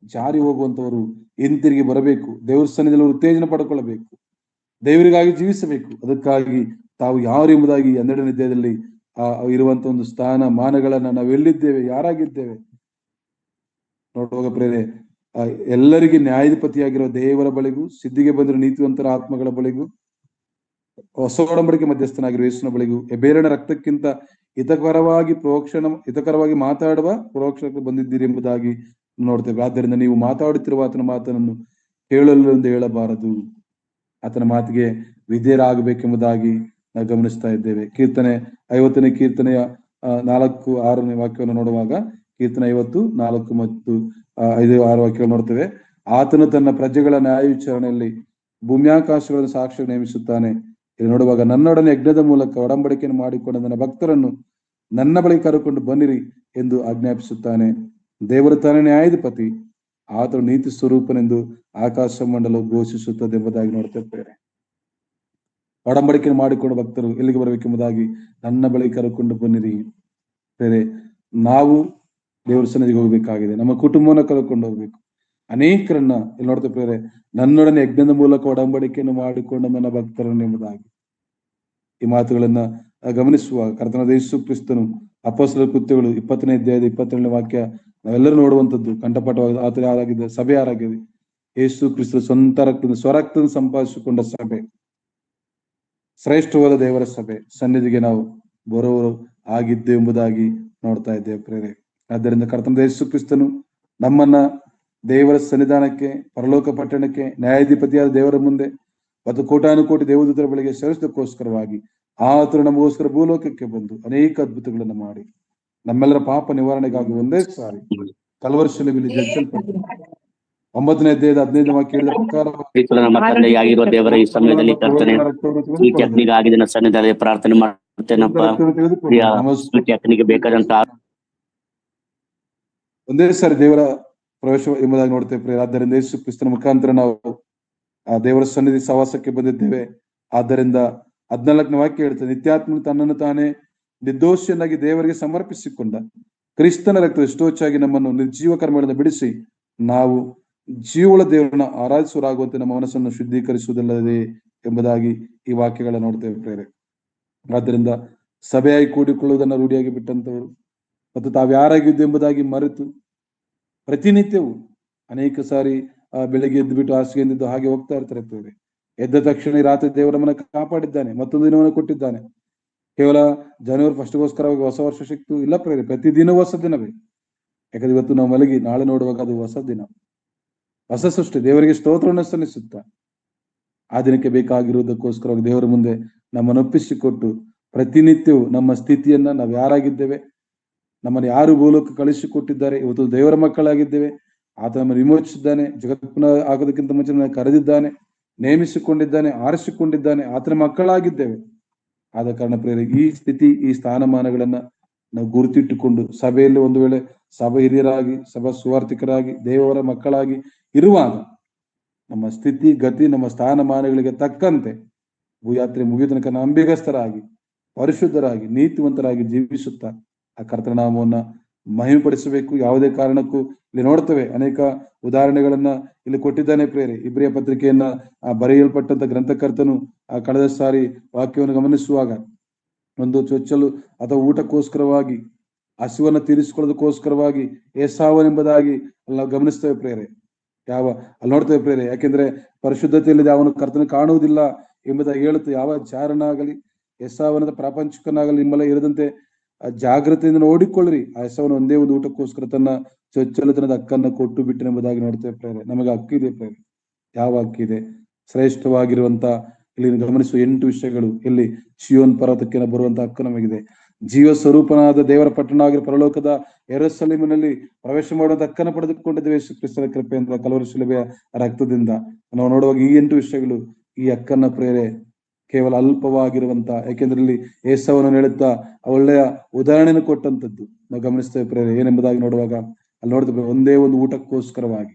ಜಾರಿ ಹೋಗುವಂತವರು ಹಿಂತಿರುಗಿ ಬರಬೇಕು. ದೇವರ ಸನ್ನಿಧಿಯಲ್ಲಿ ಉತ್ತೇಜನ ಪಡ್ಕೊಳ್ಬೇಕು, ದೇವರಿಗಾಗಿ ಜೀವಿಸಬೇಕು. ಅದಕ್ಕಾಗಿ ತಾವು ಯಾರು ಎಂಬುದಾಗಿ 12ನೇ ಅಧ್ಯಾಯದಲ್ಲಿ ಇರುವಂತ ಒಂದು ಸ್ಥಾನ ಮಾನಗಳನ್ನ ನಾವೆಲ್ಲಿದ್ದೇವೆ, ಯಾರಾಗಿದ್ದೇವೆ ನೋಡುವಾಗ ಪ್ರೇರೆ, ಎಲ್ಲರಿಗೆ ನ್ಯಾಯಾಧಿಪತಿಯಾಗಿರುವ ದೇವರ ಬಳಿಗೂ, ಸಿದ್ಧಿಗೆ ಬಂದಿರುವ ನೀತಿವಂತರ ಆತ್ಮಗಳ ಬಳಿಗೂ, ಹೊಸ ಒಡಂಬಡಿಕೆ ಮಧ್ಯಸ್ಥನಾಗಿರುವ ಯೇಸುವಿನ ಬಳಿಗೂ, ಹೆಬೇರನ ರಕ್ತಕ್ಕಿಂತ ಹಿತಕರವಾಗಿ ಮಾತಾಡುವ ಪ್ರೋಕ್ಷಣಕ್ಕೆ ಬಂದಿದ್ದೀರಿ ಎಂಬುದಾಗಿ ನೋಡ್ತೇವೆ. ಆದ್ದರಿಂದ ನೀವು ಮಾತಾಡುತ್ತಿರುವ ಆತನ ಮಾತನ್ನು ಕೇಳಲು ಎಂದು ಹೇಳಬಾರದು, ಆತನ ಮಾತಿಗೆ ವಿಧೇಯರಾಗಬೇಕೆಂಬುದಾಗಿ ನಾವು ಗಮನಿಸ್ತಾ ಇದ್ದೇವೆ. ಕೀರ್ತನೆ 50ನೇ ಕೀರ್ತನೆಯ 4-6ನೇ ವಾಕ್ಯವನ್ನು ನೋಡುವಾಗ, ಕೀರ್ತನೆ 50, 4 ಮತ್ತು 5, 6 ವಾಕ್ಯಗಳು ನೋಡ್ತೇವೆ. ಆತನು ತನ್ನ ಪ್ರಜೆಗಳ ನ್ಯಾಯ ವಿಚಾರಣೆಯಲ್ಲಿ ಭೂಮ್ಯಾಕಾಶಗಳನ್ನು ಸಾಕ್ಷಿ ನೇಮಿಸುತ್ತಾನೆ. ಇದು ನೋಡುವಾಗ, ನನ್ನೊಡನೆ ಯಜ್ಞದ ಮೂಲಕ ಒಡಂಬಡಿಕೆಯನ್ನು ಮಾಡಿಕೊಂಡ ನನ್ನ ಭಕ್ತರನ್ನು ನನ್ನ ಬಳಿ ಕರೆದುಕೊಂಡು ಬನ್ನಿರಿ ಎಂದು ಆಜ್ಞಾಪಿಸುತ್ತಾನೆ. ದೇವರ ತಾನೇ ನ್ಯಾಯಾಧಿಪತಿ, ಆತನು ನೀತಿ ಸ್ವರೂಪನೆಂದು ಆಕಾಶ ಮಂಡಲವು ಘೋಷಿಸುತ್ತದೆ ಎಂಬುದಾಗಿ ನೋಡ್ತೇವೆ. ಒಡಂಬಡಿಕೆಯನ್ನು ಮಾಡಿಕೊಂಡ ಭಕ್ತರು ಎಲ್ಲಿಗೆ ಬರಬೇಕೆಂಬುದಾಗಿ, ನನ್ನ ಬಳಿ ಕರೆದುಕೊಂಡು ಬನ್ನಿರಿ. ಬೇರೆ ನಾವು ದೇವರ ಸನ್ನಿಧಿಗೆ ಹೋಗ್ಬೇಕಾಗಿದೆ, ನಮ್ಮ ಕುಟುಂಬವನ್ನು ಕರೆದುಕೊಂಡು ಹೋಗ್ಬೇಕು. ಅನೇಕರನ್ನ ಇಲ್ಲಿ ನೋಡ್ತೇವೆ ಪ್ರೇರೆ, ನನ್ನೊಡನೆ ಯಜ್ಞದ ಮೂಲಕ ಒಡಂಬಡಿಕೆಯನ್ನು ಮಾಡಿಕೊಂಡ ನನ್ನ ಭಕ್ತರನ್ನು ಎಂಬುದಾಗಿ. ಈ ಮಾತುಗಳನ್ನ ಗಮನಿಸುವ ಕರ್ತನಾದ ಯೇಸು ಕ್ರಿಸ್ತನು ಅಪೊಸ್ತಲರ ಕೃತ್ಯಗಳು 20ನೇ ಅಧ್ಯಾಯದ 22ನೇ ವಾಕ್ಯ ನಾವೆಲ್ಲರೂ ನೋಡುವಂಥದ್ದು, ಕಂಠಪಾಠವಾಗಿ ಆತ ಯಾರಾಗಿದೆ, ಸಭೆ ಯಾರಾಗಿದೆ, ಯೇಸು ಕ್ರಿಸ್ತನ ಸ್ವಂತ ರಕ್ತದ ಸ್ವರಕ್ತದ ಸಂಪಾದಿಸಿಕೊಂಡ ಸಭೆ, ಶ್ರೇಷ್ಠವಾದ ದೇವರ ಸಭೆ ಸನ್ನಿಧಿಗೆ ನಾವು ಬರೋರು ಆಗಿದ್ದೇವೆ ಎಂಬುದಾಗಿ ನೋಡ್ತಾ ಇದ್ದೇವೆ ಪ್ರೇರೆ. ಆದ್ದರಿಂದ ಕರ್ತನಾದ ಯೇಸು ಕ್ರಿಸ್ತನು ನಮ್ಮನ್ನ ದೇವರ ಸನ್ನಿಧಾನಕ್ಕೆ, ಪರಲೋಕ ಪಟ್ಟಣಕ್ಕೆ, ನ್ಯಾಯಾಧಿಪತಿಯಾದ ದೇವರ ಮುಂದೆ ಮತ್ತು ಕೋಟಾನುಕೋಟಿ ದೇವದೂತರ ಬಳಿಗೆ ಸೇರಿಸೋದಕ್ಕೋಸ್ಕರವಾಗಿ ಆತನು ನಮಗೋಸ್ಕರ ಭೂಲೋಕಕ್ಕೆ ಬಂದು ಅನೇಕ ಅದ್ಭುತಗಳನ್ನು ಮಾಡಿ ನಮ್ಮೆಲ್ಲರ ಪಾಪ ನಿವಾರಣೆಗಾಗಿ ಒಂದೇ ಸಾರಿ ಕಲ್ವರಿ ಶಿಲುಬೆಯಲ್ಲಿ ಜಜ್ಜಲ್ಪಟ್ಟು 9ನೇ ಅಧ್ಯಾಯದ 15ನೇ ವಾಕ್ಯ ಹೇಳಿದ ಪ್ರಕಾರ ದೇವರ ಈ ಸಮಯದಲ್ಲಿ ಸನ್ನಿಧಾನದಲ್ಲಿ ಪ್ರಾರ್ಥನೆ ಮಾಡ್ತೇನಪ್ಪ. ಬೇಕಾದಂತ ಒಂದೇ ಸಾರಿ ದೇವರ ಪ್ರವೇಶ ಎಂಬುದಾಗಿ ನೋಡ್ತೇವೆ. ಆದ್ದರಿಂದ ಯೇಸು ಕ್ರಿಸ್ತನ ಮುಖಾಂತರ ನಾವು ಆ ದೇವರ ಸನ್ನಿಧಿ ಸವಾಸಕ್ಕೆ ಬಂದಿದ್ದೇವೆ. ಆದ್ದರಿಂದ 14ನೇ ವಾಕ್ಯ ಹೇಳ್ತದೆ, ನಿತ್ಯಾತ್ಮನು ತನ್ನನ್ನು ತಾನೇ ನಿರ್ದೋಷಿಯನ್ನಾಗಿ ದೇವರಿಗೆ ಸಮರ್ಪಿಸಿಕೊಂಡ ಕ್ರಿಸ್ತನ ರಕ್ತ ಎಷ್ಟೋಚಾಗಿ ನಮ್ಮನ್ನು ನಿರ್ಜೀವ ಕರ್ಮಗಳನ್ನು ಬಿಡಿಸಿ ನಾವು ಜೀವಳ ದೇವರನ್ನ ಆರಾಧಿಸುವರಾಗುವಂತೆ ನಮ್ಮ ಮನಸ್ಸನ್ನು ಶುದ್ಧೀಕರಿಸುವುದಿಲ್ಲದೆ ಎಂಬುದಾಗಿ ಈ ವಾಕ್ಯಗಳನ್ನ ನೋಡ್ತೇವೆ ಪ್ರೇರೆ. ಆದ್ದರಿಂದ ಸಭೆಯಾಗಿ ಕೂಡಿಕೊಳ್ಳುವುದನ್ನು ರೂಢಿಯಾಗಿ ಬಿಟ್ಟಂತವರು ಮತ್ತು ತಾವ್ಯಾರಾಗಿದ್ದು ಎಂಬುದಾಗಿ ಮರೆತು ಪ್ರತಿನಿತ್ಯವೂ ಅನೇಕ ಸಾರಿ ಬೆಳಿಗ್ಗೆ ಎದ್ದು ಬಿಟ್ಟು ಹಾಸಿಗೆಂದಿದ್ದು ಹಾಗೆ ಹೋಗ್ತಾ ಇರ್ತಾರೆ ಪ್ರೇರೆ. ಎದ್ದ ತಕ್ಷಣ ರಾತ್ರಿ ದೇವರ ನಮ್ಮನ್ನ ಕಾಪಾಡಿದ್ದಾನೆ, ಮತ್ತೊಂದು ದಿನವನ್ನು ಕೊಟ್ಟಿದ್ದಾನೆ. ಕೇವಲ ಜನವರಿ 1ಗೋಸ್ಕರವಾಗಿ ಹೊಸ ವರ್ಷ ಸಿಕ್ತು ಇಲ್ಲ ಪ್ರೇರೆ, ಪ್ರತಿದಿನ ಹೊಸ ದಿನವೇ. ಯಾಕಂದ್ರೆ ಇವತ್ತು ನಾವು ಮಲಗಿ ನಾಳೆ ನೋಡುವಾಗ ಅದು ಹೊಸ ದಿನ, ಹೊಸ ಸೃಷ್ಟಿ, ದೇವರಿಗೆ ಸ್ತೋತ್ರವನ್ನು ಸಲ್ಲಿಸುತ್ತಾ ಆ ದಿನಕ್ಕೆ ಬೇಕಾಗಿರುವುದಕ್ಕೋಸ್ಕರವಾಗಿ ದೇವರ ಮುಂದೆ ನಮ್ಮನ್ನು ಒಪ್ಪಿಸಿಕೊಟ್ಟು ಪ್ರತಿನಿತ್ಯವೂ ನಮ್ಮ ಸ್ಥಿತಿಯನ್ನ ನಾವು ಯಾರಾಗಿದ್ದೇವೆ, ನಮ್ಮನ್ನು ಯಾರು ಭೂಲೋಕ ಕಳಿಸಿಕೊಟ್ಟಿದ್ದಾರೆ, ಇವತ್ತು ದೇವರ ಮಕ್ಕಳಾಗಿದ್ದೇವೆ, ಆತ ನಮ್ಮನ್ನು ವಿಮೋಚಿಸಿದ್ದಾನೆ, ಜಗತ್ಪುನಃ ಆಗೋದಕ್ಕಿಂತ ಮುಂಚೆ ಕರೆದಿದ್ದಾನೆ, ನೇಮಿಸಿಕೊಂಡಿದ್ದಾನೆ, ಆರಿಸಿಕೊಂಡಿದ್ದಾನೆ, ಆತನ ಮಕ್ಕಳಾಗಿದ್ದೇವೆ. ಆದ ಕಾರಣ ಪ್ರಿಯರೇ, ಈ ಸ್ಥಿತಿ, ಈ ಸ್ಥಾನಮಾನಗಳನ್ನ ನಾವು ಗುರುತಿಟ್ಟುಕೊಂಡು ಸಭೆಯಲ್ಲಿ ಒಂದು ವೇಳೆ ಸಭಾ ಹಿರಿಯರಾಗಿ, ಸಭಾ ಸುವಾರ್ಥಿಕರಾಗಿ, ದೇವರ ಮಕ್ಕಳಾಗಿ ಇರುವಾಗ ನಮ್ಮ ಸ್ಥಿತಿ ಗತಿ, ನಮ್ಮ ಸ್ಥಾನಮಾನಗಳಿಗೆ ತಕ್ಕಂತೆ ಭೂಯಾತ್ರೆ ಮುಗಿದ ತನಕ ನಂಬಿಗಸ್ತರಾಗಿ, ಪರಿಶುದ್ಧರಾಗಿ, ನೀತಿವಂತರಾಗಿ ಜೀವಿಸುತ್ತಾ ಆ ಕರ್ತನ ನಾಮವನ್ನ ಮಹಿಮೆಪಡಿಸಬೇಕು. ಯಾವುದೇ ಕಾರಣಕ್ಕೂ ಇಲ್ಲಿ ನೋಡ್ತೇವೆ, ಅನೇಕ ಉದಾಹರಣೆಗಳನ್ನ ಇಲ್ಲಿ ಕೊಟ್ಟಿದ್ದಾನೆ ಪ್ರೇರೆ. ಇಬ್ರಿಯ ಪತ್ರಿಕೆಯನ್ನ ಬರೆಯಲ್ಪಟ್ಟಂತ ಗ್ರಂಥಕರ್ತನು ಕಳೆದ ಸಾರಿ ವಾಕ್ಯವನ್ನು ಗಮನಿಸುವಾಗ ಒಂದು ಚೊಚ್ಚಲು ಅಥವಾ ಊಟಕ್ಕೋಸ್ಕರವಾಗಿ, ಹಸಿವನ್ನ ತೀರಿಸಿಕೊಳ್ಳೋದಕ್ಕೋಸ್ಕರವಾಗಿ ಏಸಾವನೆಂಬುದಾಗಿ ಅಲ್ಲಿ ನಾವು ಗಮನಿಸ್ತೇವೆ ಪ್ರೇರೆ. ಅಲ್ಲಿ ನೋಡ್ತೇವೆ ಪ್ರೇರೆ. ಯಾಕೆಂದ್ರೆ ಪರಿಶುದ್ಧತೆಯಲ್ಲಿ ಅವನು ಕರ್ತನ ಕಾಣುವುದಿಲ್ಲ ಎಂಬುದಾಗಿ ಹೇಳುತ್ತೆ. ಯಾವ ಚಾರನಾಗಲಿ, ಏಸಾವನದ ಪ್ರಾಪಂಚಿಕನಾಗಲಿ ನಿಮ್ಮಲ್ಲ ಇರದಂತೆ ಜಾಗ್ರತೆಯಿಂದ ನೋಡಿಕೊಳ್ಳ್ರಿ. ಆ ಏಸಾವನ ಒಂದೇ ಒಂದು ಊಟಕ್ಕೋಸ್ಕರ ತನ್ನ ಚೊಚ್ಚಲತನದ ಹಕ್ಕನ್ನ ಕೊಟ್ಟು ಬಿಟ್ಟನೆಂಬುದಾಗಿ ನೋಡ್ತೇವೆ ಪ್ರೇರೆ. ನಮಗೆ ಹಕ್ಕಿದೆ ಪ್ರೇರೆ. ಯಾವ ಹಕ್ಕಿದೆ? ಶ್ರೇಷ್ಠವಾಗಿರುವಂತ ಇಲ್ಲಿ ಗಮನಿಸುವ 8 ವಿಷಯಗಳು. ಇಲ್ಲಿ ಶಿಯೋನ್ ಪರ್ವತಕ್ಕೆ ಬರುವಂತ ಹಕ್ಕು ನಮಗಿದೆ. ಜೀವ ಸ್ವರೂಪನಾದ ದೇವರ ಪಟ್ಟಣವಾಗಿರುವ ಪರಲೋಕದ ಯೆರೂಸಲೇಮಿನಲ್ಲಿ ಪ್ರವೇಶ ಮಾಡುವಂತ ಹಕ್ಕನ್ನು ಪಡೆದುಕೊಂಡಿದ್ದೇವೆ ಯೇಸು ಕ್ರಿಸ್ತನ ಕೃಪೆಯಿಂದ, ಕಲ್ವರಿ ಶಿಲುಬೆಯ ರಕ್ತದಿಂದ. ನಾವು ನೋಡುವಾಗ ಈ 8 ವಿಷಯಗಳು ಈ ಹಕ್ಕನ್ನ ಪ್ರೇರೆ ಕೇವಲ ಅಲ್ಪವಾಗಿರುವಂತ, ಯಾಕೆಂದ್ರೆ ಇಲ್ಲಿ ಏಸವನನ್ನು ಹೇಳುತ್ತಾ ಒಳ್ಳೆಯ ಉದಾಹರಣೆಯನ್ನು ಕೊಟ್ಟಂತದ್ದು ನಾವು ಗಮನಿಸ್ತೇವೆ ಪ್ರೇರೆ. ಏನೆಂಬುದಾಗಿ ನೋಡುವಾಗ ಅಲ್ಲಿ ನೋಡ್ತೇವೆ, ಒಂದೇ ಒಂದು ಊಟಕ್ಕೋಸ್ಕರವಾಗಿ.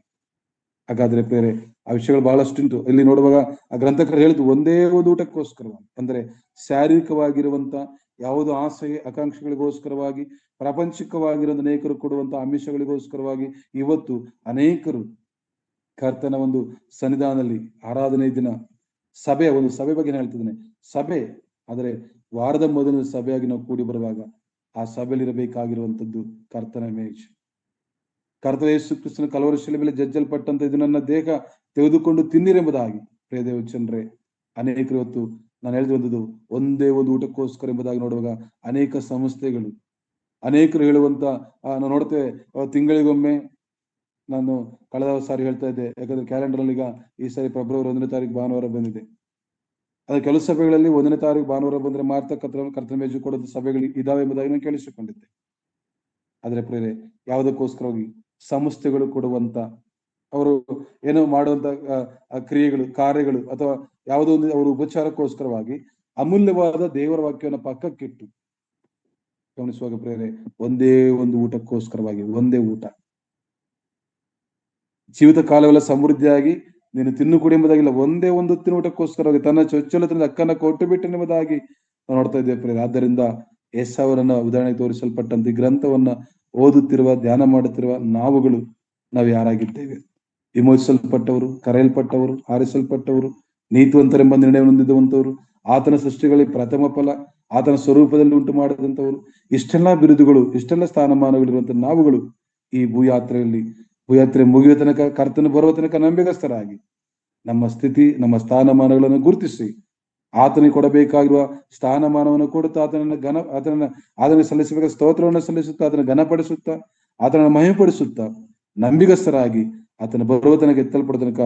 ಹಾಗಾದ್ರೆ ಪ್ರೇರೆ ಆ ವಿಷಯಗಳು ಬಹಳಷ್ಟುಂಟು. ಇಲ್ಲಿ ನೋಡುವಾಗ ಆ ಗ್ರಂಥಕರು ಹೇಳಿದ್ದು ಒಂದೇ ಒಂದು ಊಟಕ್ಕೋಸ್ಕರವಾಗಿ, ಅಂದ್ರೆ ಶಾರೀರಿಕವಾಗಿರುವಂತ ಯಾವುದೋ ಆಸೆ ಆಕಾಂಕ್ಷೆಗಳಿಗೋಸ್ಕರವಾಗಿ, ಪ್ರಾಪಂಚಿಕವಾಗಿರುವಂತ ಅನೇಕರು ಕೊಡುವಂತ ಆಮಿಷಗಳಿಗೋಸ್ಕರವಾಗಿ ಇವತ್ತು ಅನೇಕರು ಕರ್ತನ ಒಂದು ಸನ್ನಿಧಾನದಲ್ಲಿ ಆರಾಧನೆ ದಿನ ಸಭೆ ಬಗ್ಗೆ ಹೇಳ್ತಿದ್ದೇನೆ, ಸಭೆ ಆದರೆ ವಾರದ ಮೊದಲ ಸಭೆಯಾಗಿ ನಾವು ಕೂಡಿ ಬರುವಾಗ ಆ ಸಭೆಯಲ್ಲಿ ಇರಬೇಕಾಗಿರುವಂತದ್ದು ಕರ್ತನ ಮೇಜ್. ಕರ್ತ ಯೇಸು ಕ್ರಿಸ್ತನ ಕಲ್ವರಿ ಶಿಲುಬೆಯಲ್ಲಿ ಜಜ್ಜಲ್ಪಟ್ಟಂತ ಇದು ನನ್ನ ದೇಹ, ತೆಗೆದುಕೊಂಡು ತಿನ್ನಿರೆಂಬುದಾಗಿ. ಪ್ರಿಯದೇವ ಜನರೇ, ಅನೇಕರು ಇವತ್ತು ನಾನು ಹೇಳಿದಂಥದ್ದು ಒಂದೇ ಒಂದು ಊಟಕ್ಕೋಸ್ಕರ ಎಂಬುದಾಗಿ ನೋಡುವಾಗ ಅನೇಕ ಸಂಸ್ಥೆಗಳು, ಅನೇಕರು ಹೇಳುವಂತ ನಾವು ನೋಡ್ತೇವೆ. ತಿಂಗಳಿಗೊಮ್ಮೆ, ನಾನು ಕಳೆದ ಸಾರಿ ಹೇಳ್ತಾ ಇದ್ದೆ, ಯಾಕಂದ್ರೆ ಕ್ಯಾಲೆಂಡರ್ ಅಲ್ಲಿ ಈಗ ಈ ಸಾರಿ ಫೆಬ್ರವರಿ 1ನೇ ತಾರೀಕು ಭಾನುವಾರ ಬಂದಿದೆ. ಅದ್ರ ಕೆಲವು ಸಭೆಗಳಲ್ಲಿ 1ನೇ ತಾರೀಕು ಭಾನುವಾರ ಬಂದ್ರೆ ಮಾತ್ರ ಕರ್ತನ ಮೇಜು ಕೊಡೋದು ಸಭೆಗಳು ಇದಾವೆ ಎಂಬುದಾಗಿ ನಾನು ಕೇಳಿಸಿಕೊಂಡಿದ್ದೆ. ಆದ್ರೆ ಪ್ರೇರೆ ಯಾವುದಕ್ಕೋಸ್ಕರವಾಗಿ ಸಂಸ್ಥೆಗಳು ಕೊಡುವಂತ, ಅವರು ಏನೋ ಮಾಡುವಂತ ಕ್ರಿಯೆಗಳು, ಕಾರ್ಯಗಳು, ಅಥವಾ ಯಾವುದೋ ಒಂದು ಅವರ ಉಪಚಾರಕ್ಕೋಸ್ಕರವಾಗಿ ಅಮೂಲ್ಯವಾದ ದೇವರ ವಾಕ್ಯವನ್ನು ಪಕ್ಕಕ್ಕಿಟ್ಟು ಗಮನಿಸುವಾಗ ಪ್ರೇರೆ ಒಂದೇ ಒಂದು ಊಟಕ್ಕೋಸ್ಕರವಾಗಿ, ಒಂದೇ ಊಟ, ಜೀವಿತ ಕಾಲವೆಲ್ಲ ಸಮೃದ್ಧಿಯಾಗಿ ನೀನು ತಿನ್ನು ಕುಡಿ ಎಂಬುದಾಗಿಲ್ಲ, ಒಂದೇ ಒಂದು ಹೊತ್ತಿನ ಊಟಕ್ಕೋಸ್ಕರವಾಗಿ ತನ್ನ ಚೊಚ್ಚಲತನದ ಹಕ್ಕನ್ನ ಕೊಟ್ಟು ಬಿಟ್ಟನೆಂಬುದಾಗಿ ನಾವು ನೋಡ್ತಾ ಇದ್ದೇವೆ ಪ್ರೇರೆ. ಆದ್ದರಿಂದ ಏಸಾವನನ್ನ ಉದಾಹರಣೆ ತೋರಿಸಲ್ಪಟ್ಟಂತೆ ಗ್ರಂಥವನ್ನ ಓದುತ್ತಿರುವ, ಧ್ಯಾನ ಮಾಡುತ್ತಿರುವ ನಾವು ಯಾರಾಗಿದ್ದೇವೆ? ವಿಮೋಚಿಸಲ್ಪಟ್ಟವರು, ಕರೆಯಲ್ಪಟ್ಟವರು, ಆರಿಸಲ್ಪಟ್ಟವರು, ನೀತಿವಂತರೆಂಬ ನಿರ್ಣಯ ಹೊಂದಿರುವಂತವರು, ಆತನ ಸೃಷ್ಟಿಗಳಿಗೆ ಪ್ರಥಮ ಫಲ, ಆತನ ಸ್ವರೂಪದಲ್ಲಿ ಉಂಟು ಮಾಡಿದಂಥವರು, ಇಷ್ಟೆಲ್ಲಾ ಬಿರುದುಗಳು, ಇಷ್ಟೆಲ್ಲ ಸ್ಥಾನಮಾನಗಳಿರುವಂತ ನಾವುಗಳು ಈ ಭೂಯಾತ್ರೆ ಮುಗಿಯುವ ತನಕ, ಕರ್ತನ ಬರುವ ತನಕ ನಂಬಿಗಸ್ತರಾಗಿ ನಮ್ಮ ಸ್ಥಿತಿ, ನಮ್ಮ ಸ್ಥಾನಮಾನಗಳನ್ನು ಗುರುತಿಸಿ ಆತನಿಗೆ ಕೊಡಬೇಕಾಗಿರುವ ಸ್ಥಾನಮಾನವನ್ನು ಕೊಡುತ್ತಾ ಆತನ ಸಲ್ಲಿಸಬೇಕಾದ ಸ್ತೋತ್ರವನ್ನು ಸಲ್ಲಿಸುತ್ತಾ, ಆತನ ಘನಪಡಿಸುತ್ತಾ, ಆತನ ಮಹಿಮೆಪಡಿಸುತ್ತಾ ನಂಬಿಗಸ್ತರಾಗಿ ಆತನ ಬರುವ ತನಕ, ಎತ್ತಲ್ಪಡುವ ತನಕ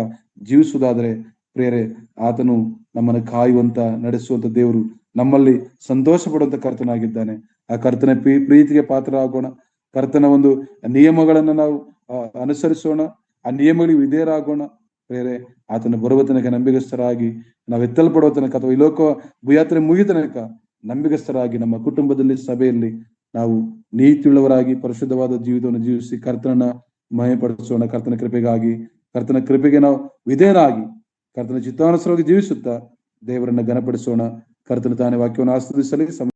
ಜೀವಿಸುವುದಾದರೆ ಪ್ರೇರೆ ಆತನು ನಮ್ಮನ್ನು ಕಾಯುವಂತ, ನಡೆಸುವಂತ ದೇವರು, ನಮ್ಮಲ್ಲಿ ಸಂತೋಷ ಪಡುವಂತ ಕರ್ತನಾಗಿದ್ದಾನೆ. ಆ ಕರ್ತನ ಪ್ರೀತಿಗೆ ಪಾತ್ರರಾಗೋಣ. ಕರ್ತನ ಒಂದು ನಿಯಮಗಳನ್ನ ನಾವು ಅನುಸರಿಸೋಣ, ಆ ನಿಯಮಗಳಿಗೆ ವಿಧೇಯರಾಗೋಣ ಪ್ರೇರೆ. ಆತನ ಬರುವ ತನಕ ನಂಬಿಗಸ್ತರಾಗಿ, ನಾವು ಎತ್ತಲ್ಪಡುವ ತನಕ, ಅಥವಾ ಈ ಲೋಕ ಭೂಯಾತ್ರೆ ಮುಗಿದ ತನಕ ನಂಬಿಗಸ್ತರಾಗಿ ನಮ್ಮ ಕುಟುಂಬದಲ್ಲಿ, ಸಭೆಯಲ್ಲಿ ನಾವು ನೀತಿಯುಳ್ಳವರಾಗಿ ಪರಿಶುದ್ಧವಾದ ಜೀವಿತವನ್ನು ಜೀವಿಸಿ ಕರ್ತನನ್ನ ಮಹಿಮೆಪಡಿಸೋಣ. ಕರ್ತನ ಕೃಪೆಗೆ ನಾವು ವಿಧೇಯರಾಗಿ ಕರ್ತನ ಚಿತ್ತಾನುಸಾರವಾಗಿ ಜೀವಿಸುತ್ತಾ ದೇವರನ್ನ ಘನಪಡಿಸೋಣ. ಕರ್ತನ ತಾನೇ ವಾಕ್ಯವನ್ನು ಆಸ್ವಾದಿಸಲಿ.